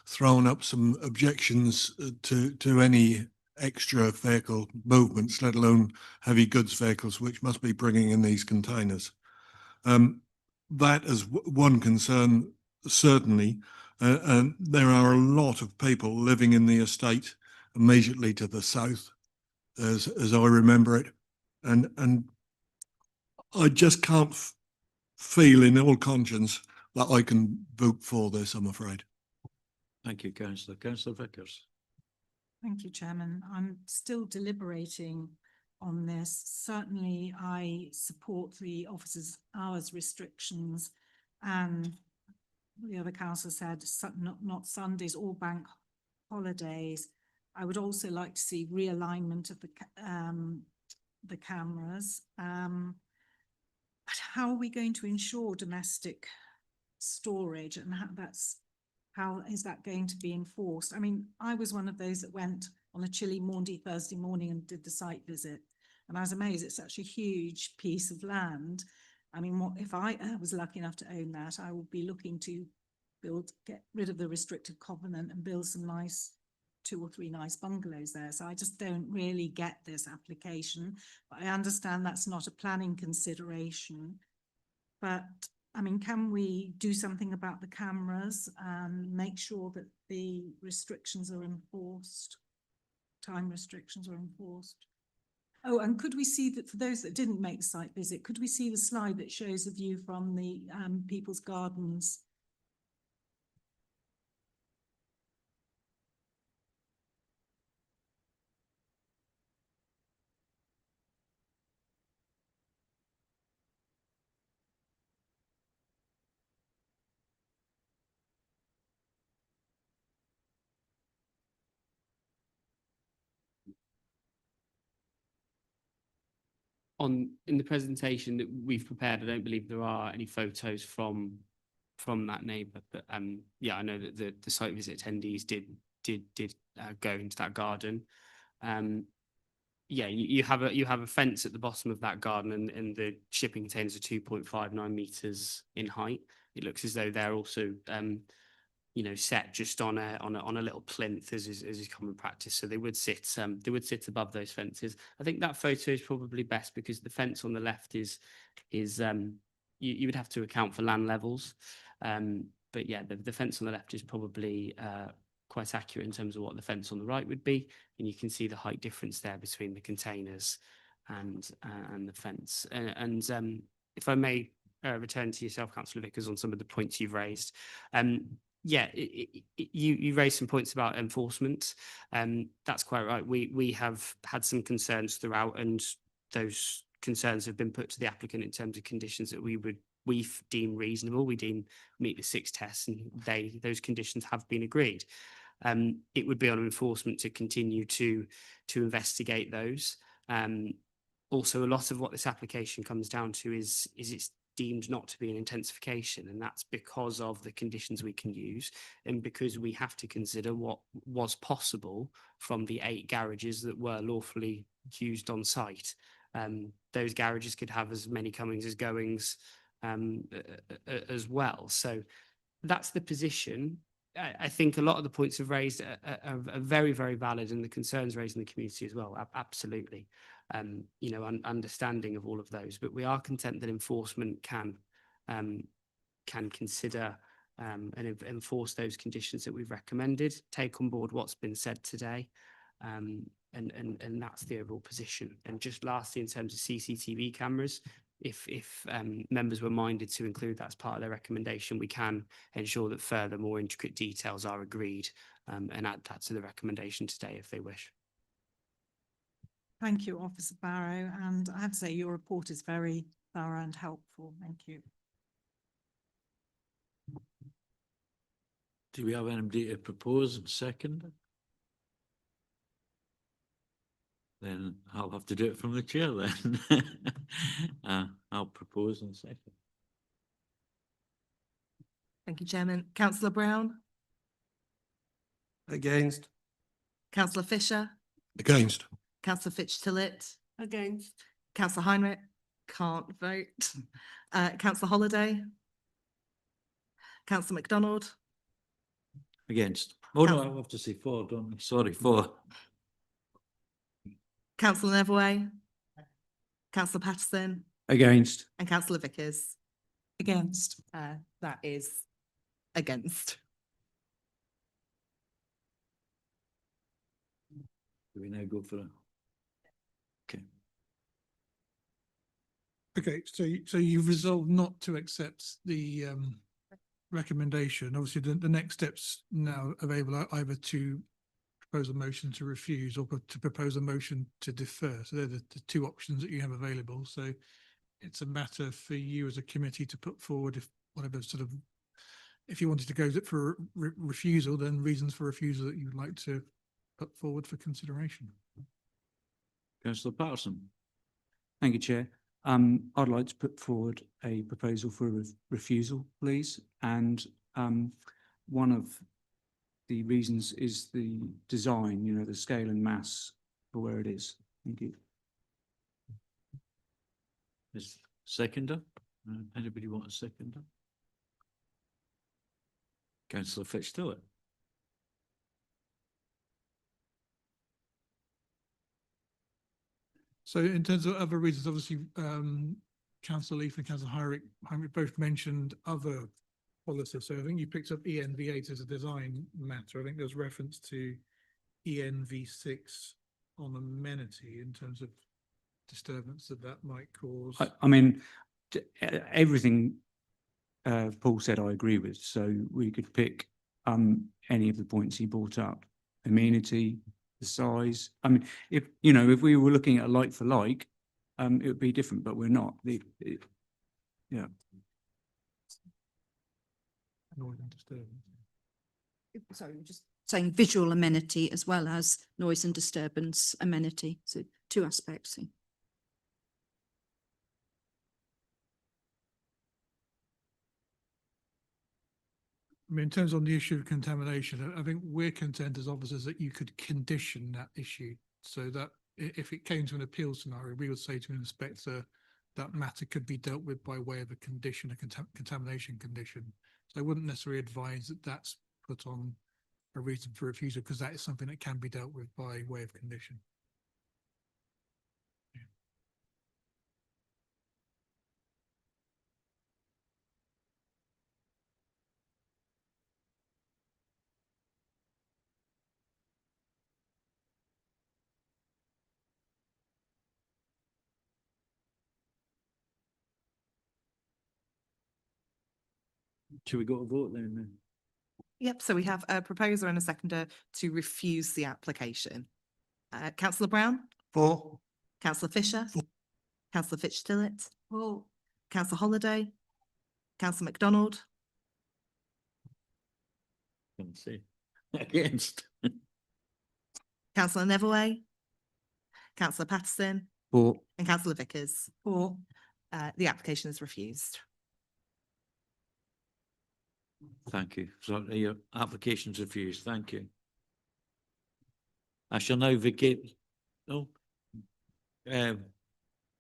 thrown up some objections to any extra vehicle movements, let alone heavy goods vehicles, which must be bringing in these containers. That is one concern, certainly. And there are a lot of people living in the estate immediately to the south, as I remember it. And I just can't feel in all conscience that I can vote for this, I'm afraid. Thank you, Councillor. Councillor Vickers. Thank you, Chairman. I'm still deliberating on this. Certainly, I support the officers' hours restrictions, and the other councillor said not Sundays or bank holidays. I would also like to see realignment of the cameras. But how are we going to ensure domestic storage, and how is that going to be enforced? I mean, I was one of those that went on a chilly Maundy Thursday morning and did the site visit, and I was amazed it's such a huge piece of land. I mean, what if I was lucky enough to own that? I would be looking to get rid of the restrictive covenant and build some nice 2 or 3 nice bungalows there. So I just don't really get this application, but I understand that's not a planning consideration. But I mean, can we do something about the cameras and make sure that the restrictions are enforced? Time restrictions are enforced. Oh, and could we see that, for those that didn't make the site visit, could we see the slide that shows the view from the people's gardens? In the presentation that we've prepared, I don't believe there are any photos from that neighbour, but yeah, I know that the site visit attendees did go into that garden. Yeah, you have a fence at the bottom of that garden, and the shipping containers are 2.59 meters in height. It looks as though they're also set just on a little plinth, as is common practice. So they would sit above those fences. I think that photo is probably best because the fence on the left is you would have to account for land levels. But yeah, the fence on the left is probably quite accurate in terms of what the fence on the right would be, and you can see the height difference there between the containers and the fence. And if I may return to yourself, Councillor Vickers, on some of the points you've raised. Yeah, you raised some points about enforcement. That's quite right. We have had some concerns throughout, and those concerns have been put to the applicant in terms of conditions that we deem reasonable. We deem meet the 6 tests, and those conditions have been agreed. It would be on enforcement to continue to investigate those. Also, a lot of what this application comes down to is it's deemed not to be an intensification, and that's because of the conditions we can use and because we have to consider what was possible from the 8 garages that were lawfully used on site. Those garages could have as many comings as goings as well. So that's the position. I think a lot of the points have raised are very, very valid, and the concerns raised in the community as well. Absolutely. You know, understanding of all of those, but we are content that enforcement can consider and enforce those conditions that we've recommended, take on board what's been said today, and that's the overall position. And just lastly, in terms of CCTV cameras, if members were minded to include that as part of their recommendation, we can ensure that further more intricate details are agreed and add that to the recommendation today if they wish. Thank you, Officer Barrow, and I have to say your report is very thorough and helpful. Thank you. Do we have anybody to propose and second? Then I'll have to do it from the chair then. I'll propose and second. Thank you, Chairman. Councillor Brown, Against? Councillor Fisher, Against? Councillor Fitch-Tillett, Against. Councillor Heinrich, can't vote. Councillor Holiday, Councillor MacDonald, Against. Oh no, I have to say for, don't I? Sorry, for. Councillor Neverway, Councillor Patterson, Against. and Councillor Vickers. Against. That is against. Do we now go for it? Okay. Okay, so you've resolved not to accept the recommendation. Obviously, the next steps now available are either to propose a motion to refuse or to propose a motion to defer. So they're the 2 options that you have available. So it's a matter for you as a committee to put forward if you wanted to go for refusal, then reasons for refusal that you would like to put forward for consideration. Councillor Patterson. Thank you, Chair. I'd like to put forward a proposal for a refusal, please. And one of the reasons is the design, you know, the scale and mass for where it is. Thank you. Is seconder? Anybody want a seconder? Councillor Fitch-Tillett. So in terms of other reasons, obviously, Councillor Leaf and Councillor Heinrich both mentioned other policies. So I think you picked up ENV8 as a design matter. I think there's reference to ENV6 on amenity in terms of disturbance that might cause. I mean, everything Paul said I agree with. So we could pick any of the points he brought up. Amenity, the size. I mean, if we were looking at like for like, it would be different, but we're not. Yeah. Noise and disturbance. Sorry, we're just saying visual amenity as well as noise and disturbance amenity. So 2 aspects. I mean, in terms of the issue of contamination, I think we're content as officers that you could condition that issue so that if it came to an appeal scenario, we would say to an inspector that matter could be dealt with by way of a condition, a contamination condition. So I wouldn't necessarily advise that that's put on a reason for refusal because that is something that can be dealt with by way of condition. Should we go to vote then? Yep, so we have a proposer and a seconder to refuse the application. Councillor Brown? For? Councillor Fisher? For. Councillor Fitch-Tillett? For. Councillor Holiday? Councillor MacDonald? Can see. Against. Councillor Neverway? Councillor Patterson? Four. and councillor Vickers. Four. The application is refused. Thank you. So your application's refused. Thank you. I shall now vacate. Oh.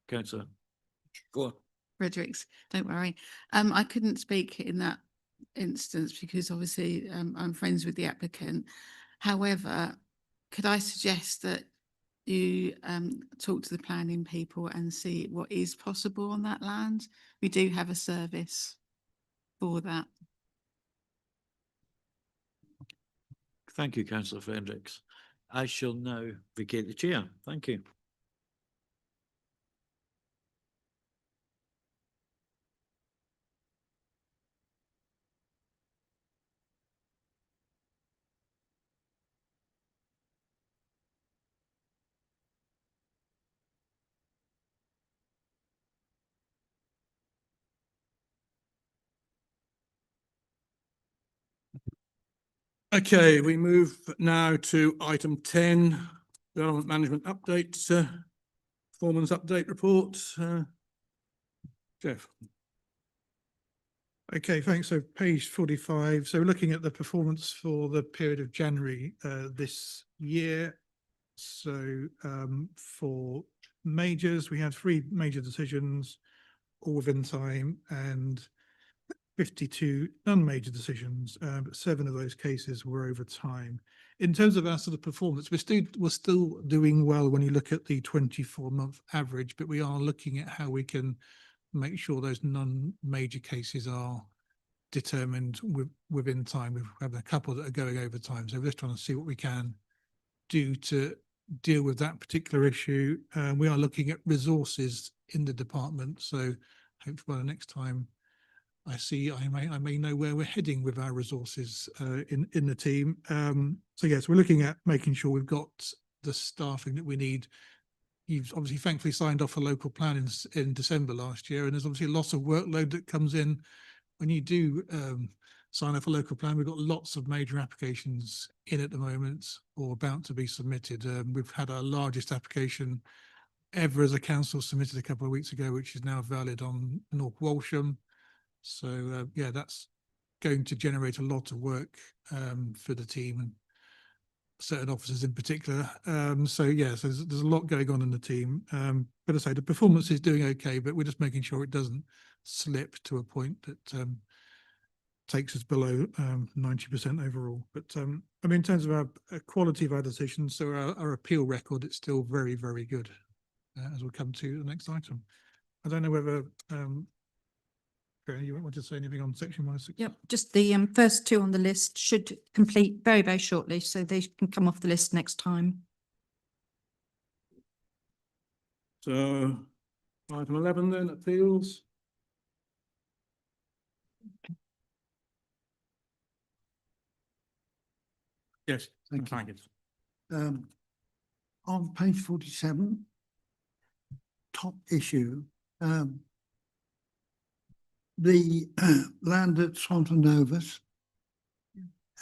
Councillor. Go on. Fredericks, don't worry. I couldn't speak in that instance because obviously I'm friends with the applicant. However, could I suggest that you talk to the planning people and see what is possible on that land? We do have a service for that. Thank you, Councillor Fredericks. I shall now vacate the chair. Thank you. Okay, we move now to item 10, development management update, performance update report. Jeff. Okay, thanks. So page 45. So looking at the performance for the period of January this year. So for majors, we had 3 major decisions, all within time, and 52 non-major decisions, but 7 of those cases were over time. In terms of our sort of performance, we're still doing well when you look at the 24-month average, but we are looking at how we can make sure those non-major cases are determined within time. We have a couple that are going over time, so we're just trying to see what we can do to deal with that particular issue. We are looking at resources in the department, so hopefully by the next time I may know where we're heading with our resources in the team. So yes, we're looking at making sure we've got the staffing that we need. You've obviously thankfully signed off a local plan in December last year, and there's obviously lots of workload that comes in when you do sign off a local plan. We've got lots of major applications in at the moment or about to be submitted. We've had our largest application ever as a council submitted a couple of weeks ago, which is now valid on North Walsham. So yeah, that's going to generate a lot of work for the team and certain officers in particular. So yeah, so there's a lot going on in the team. But I say the performance is doing okay, but we're just making sure it doesn't slip to a point that takes us below 90% overall. But I mean, in terms of our quality of our decisions, so our appeal record, it's still very, very good, as we'll come to the next item. I don't know whether you want to say anything on section 106? Yep, just the first 2 on the list should complete very, very shortly, so they can come off the list next time. So item 11 then, appeals. Yes, Thank you. On page 47, top issue, the land at Swanton Novus.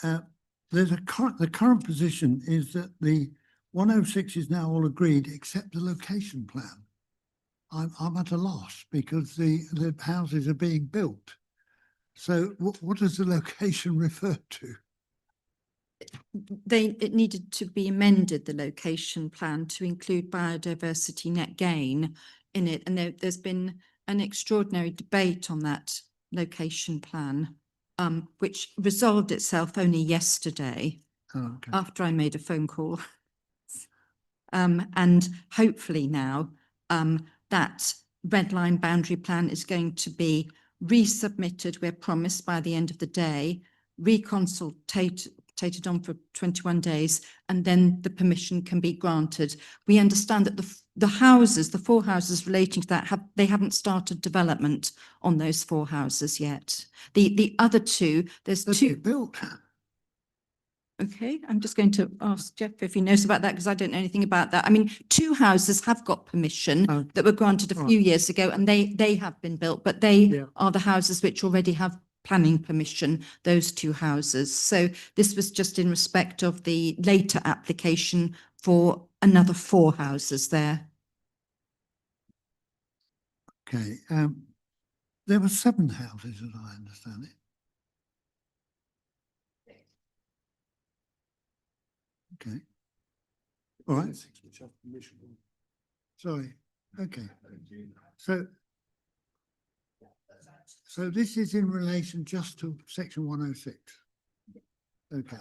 The current position is that the 106 is now all agreed except the location plan. I'm at a loss because the houses are being built. So what does the location refer to? It needed to be amended, the location plan, to include biodiversity net gain in it. And there's been an extraordinary debate on that location plan, which resolved itself only yesterday after I made a phone call. And hopefully now that red line boundary plan is going to be resubmitted, we're promised, by the end of the day, reconsultated on for 21 days, and then the permission can be granted. We understand that the houses, the 4 houses relating to that, they haven't started development on those 4 houses yet. The other 2, there's 2 built. Okay, I'm just going to ask Jeff if he knows about that, because I don't know anything about that. I mean, 2 houses have got permission that were granted a few years ago, and they have been built, but they are the houses which already have planning permission, those 2 houses. So this was just in respect of the later application for another 4 houses there. Okay, there were 7 houses, as I understand it. Okay. All right. Sorry. Okay. So this is in relation just to section 106. Okay.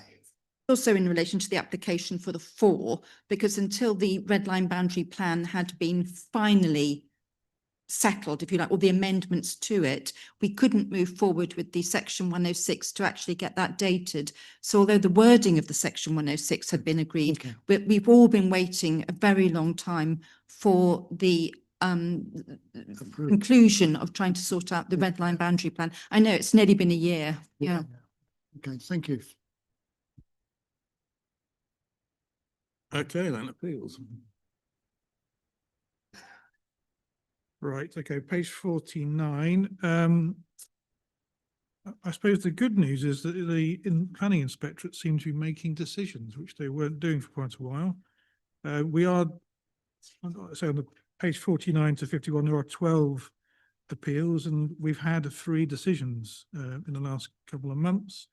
Also in relation to the application for the 4, because until the red line boundary plan had been finally settled, if you like, or the amendments to it, we couldn't move forward with the section 106 to actually get that dated. So although the wording of the section 106 had been agreed, Okay. we've all been waiting a very long time for the conclusion of trying to sort out the red line boundary plan. I know it's nearly been a year. Yeah. Okay, thank you. Okay, then appeals. Right, okay, page 49. I suppose the good news is that the planning inspectorate seem to be making decisions, which they weren't doing for quite a while. We are, so on the page 49 to 51, there are 12 appeals, and we've had 3 decisions in the last couple of months.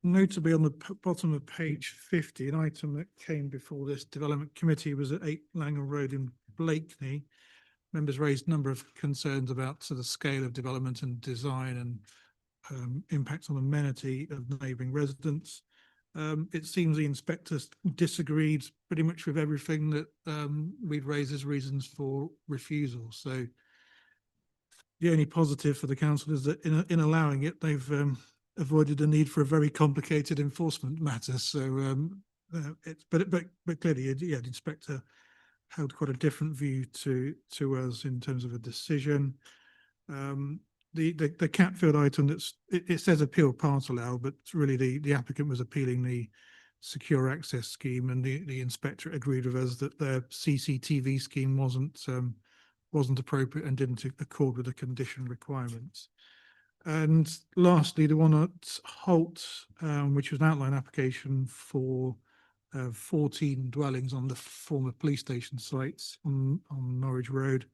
Notably on the bottom of page 50, an item that came before this development committee was at 8 Langham Road in Blakeney. Members raised a number of concerns about sort of scale of development and design and impact on amenity of neighbouring residents. It seems the inspectors disagreed pretty much with everything that we'd raised as reasons for refusal. So the only positive for the council is that in allowing it, they've avoided the need for a very complicated enforcement matter. So but clearly, yeah, the inspector held quite a different view to us in terms of a decision. The Catfield item, it says appeal part allowed, but really the applicant was appealing the secure access scheme, and the inspector agreed with us that their CCTV scheme wasn't appropriate and didn't accord with the condition requirements. And lastly, the one at Holt, which was an outline application for 14 dwellings on the former police station sites on Norwich Road.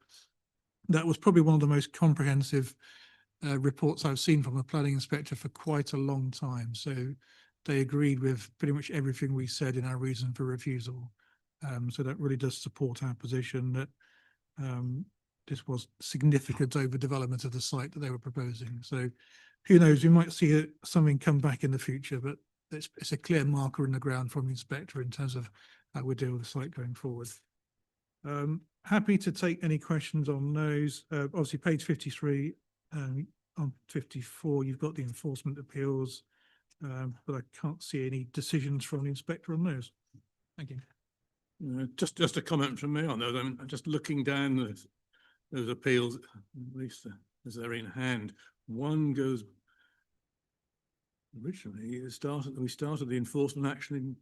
That was probably one of the most comprehensive reports I've seen from a planning inspector for quite a long time. So they agreed with pretty much everything we said in our reason for refusal. So that really does support our position that this was significant overdevelopment of the site that they were proposing. So who knows, we might see something come back in the future, but it's a clear marker in the ground from the inspector in terms of how we deal with the site going forward. Happy to take any questions on those. Obviously, page 53, on 54, you've got the enforcement appeals, but I can't see any decisions from the inspector on those. Thank you. Just a comment from me on those. I mean, just looking down those appeals, at least as they're in hand, one goes. Originally, we started the enforcement action in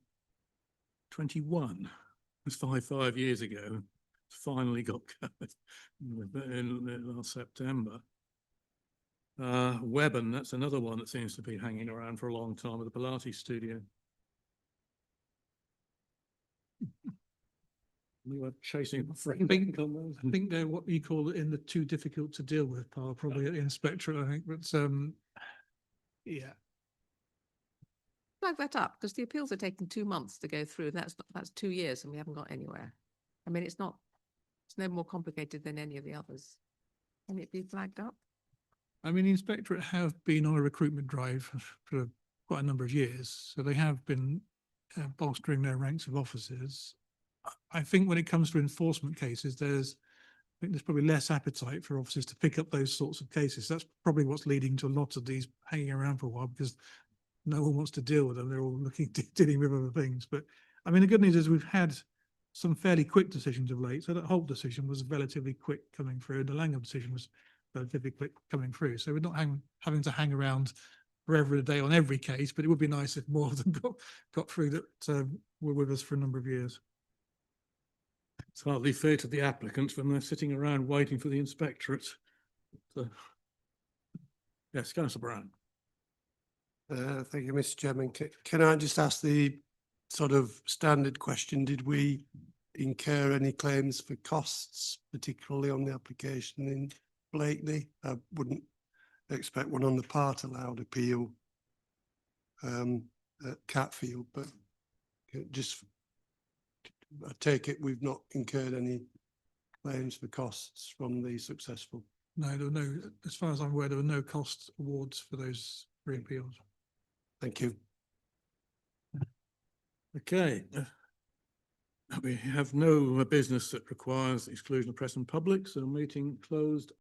21. It was five years ago. Finally got covered in last September. Webben, that's another one that seems to be hanging around for a long time with the Pilates studio. We were chasing a friend. I think they're what you call it in the too difficult to deal with part, probably at the inspectorate, I think. But yeah. Flag that up, because the appeals are taking 2 months to go through. That's 2 years and we haven't got anywhere. I mean, it's no more complicated than any of the others. Can it be flagged up? I mean, the inspectorate have been on a recruitment drive for quite a number of years, so they have been bolstering their ranks of officers. I think when it comes to enforcement cases, there's probably less appetite for officers to pick up those sorts of cases. That's probably what's leading to a lot of these hanging around for a while, because no one wants to deal with them. They're all dealing with other things. But I mean, the good news is we've had some fairly quick decisions of late. So that Holt decision was relatively quick coming through. The Langham decision was relatively quick coming through. So we're not having to hang around forever a day on every case, but it would be nice if more of them got through that were with us for a number of years. It's hardly fair to the applicants when they're sitting around waiting for the inspectorate. So, yes, Councillor Brown. Thank you, Mr. Chairman. Can I just ask the sort of standard question? Did we incur any claims for costs, particularly on the application in Blakeney. I wouldn't expect one on the part allowed appeal at Catfield, but just I take it we've not incurred any claims for costs from the successful. No, there were no, as far as I'm aware, there were no cost awards for those 3 appeals. Thank you. Okay. We have no business that requires exclusion of press and public, so meeting closed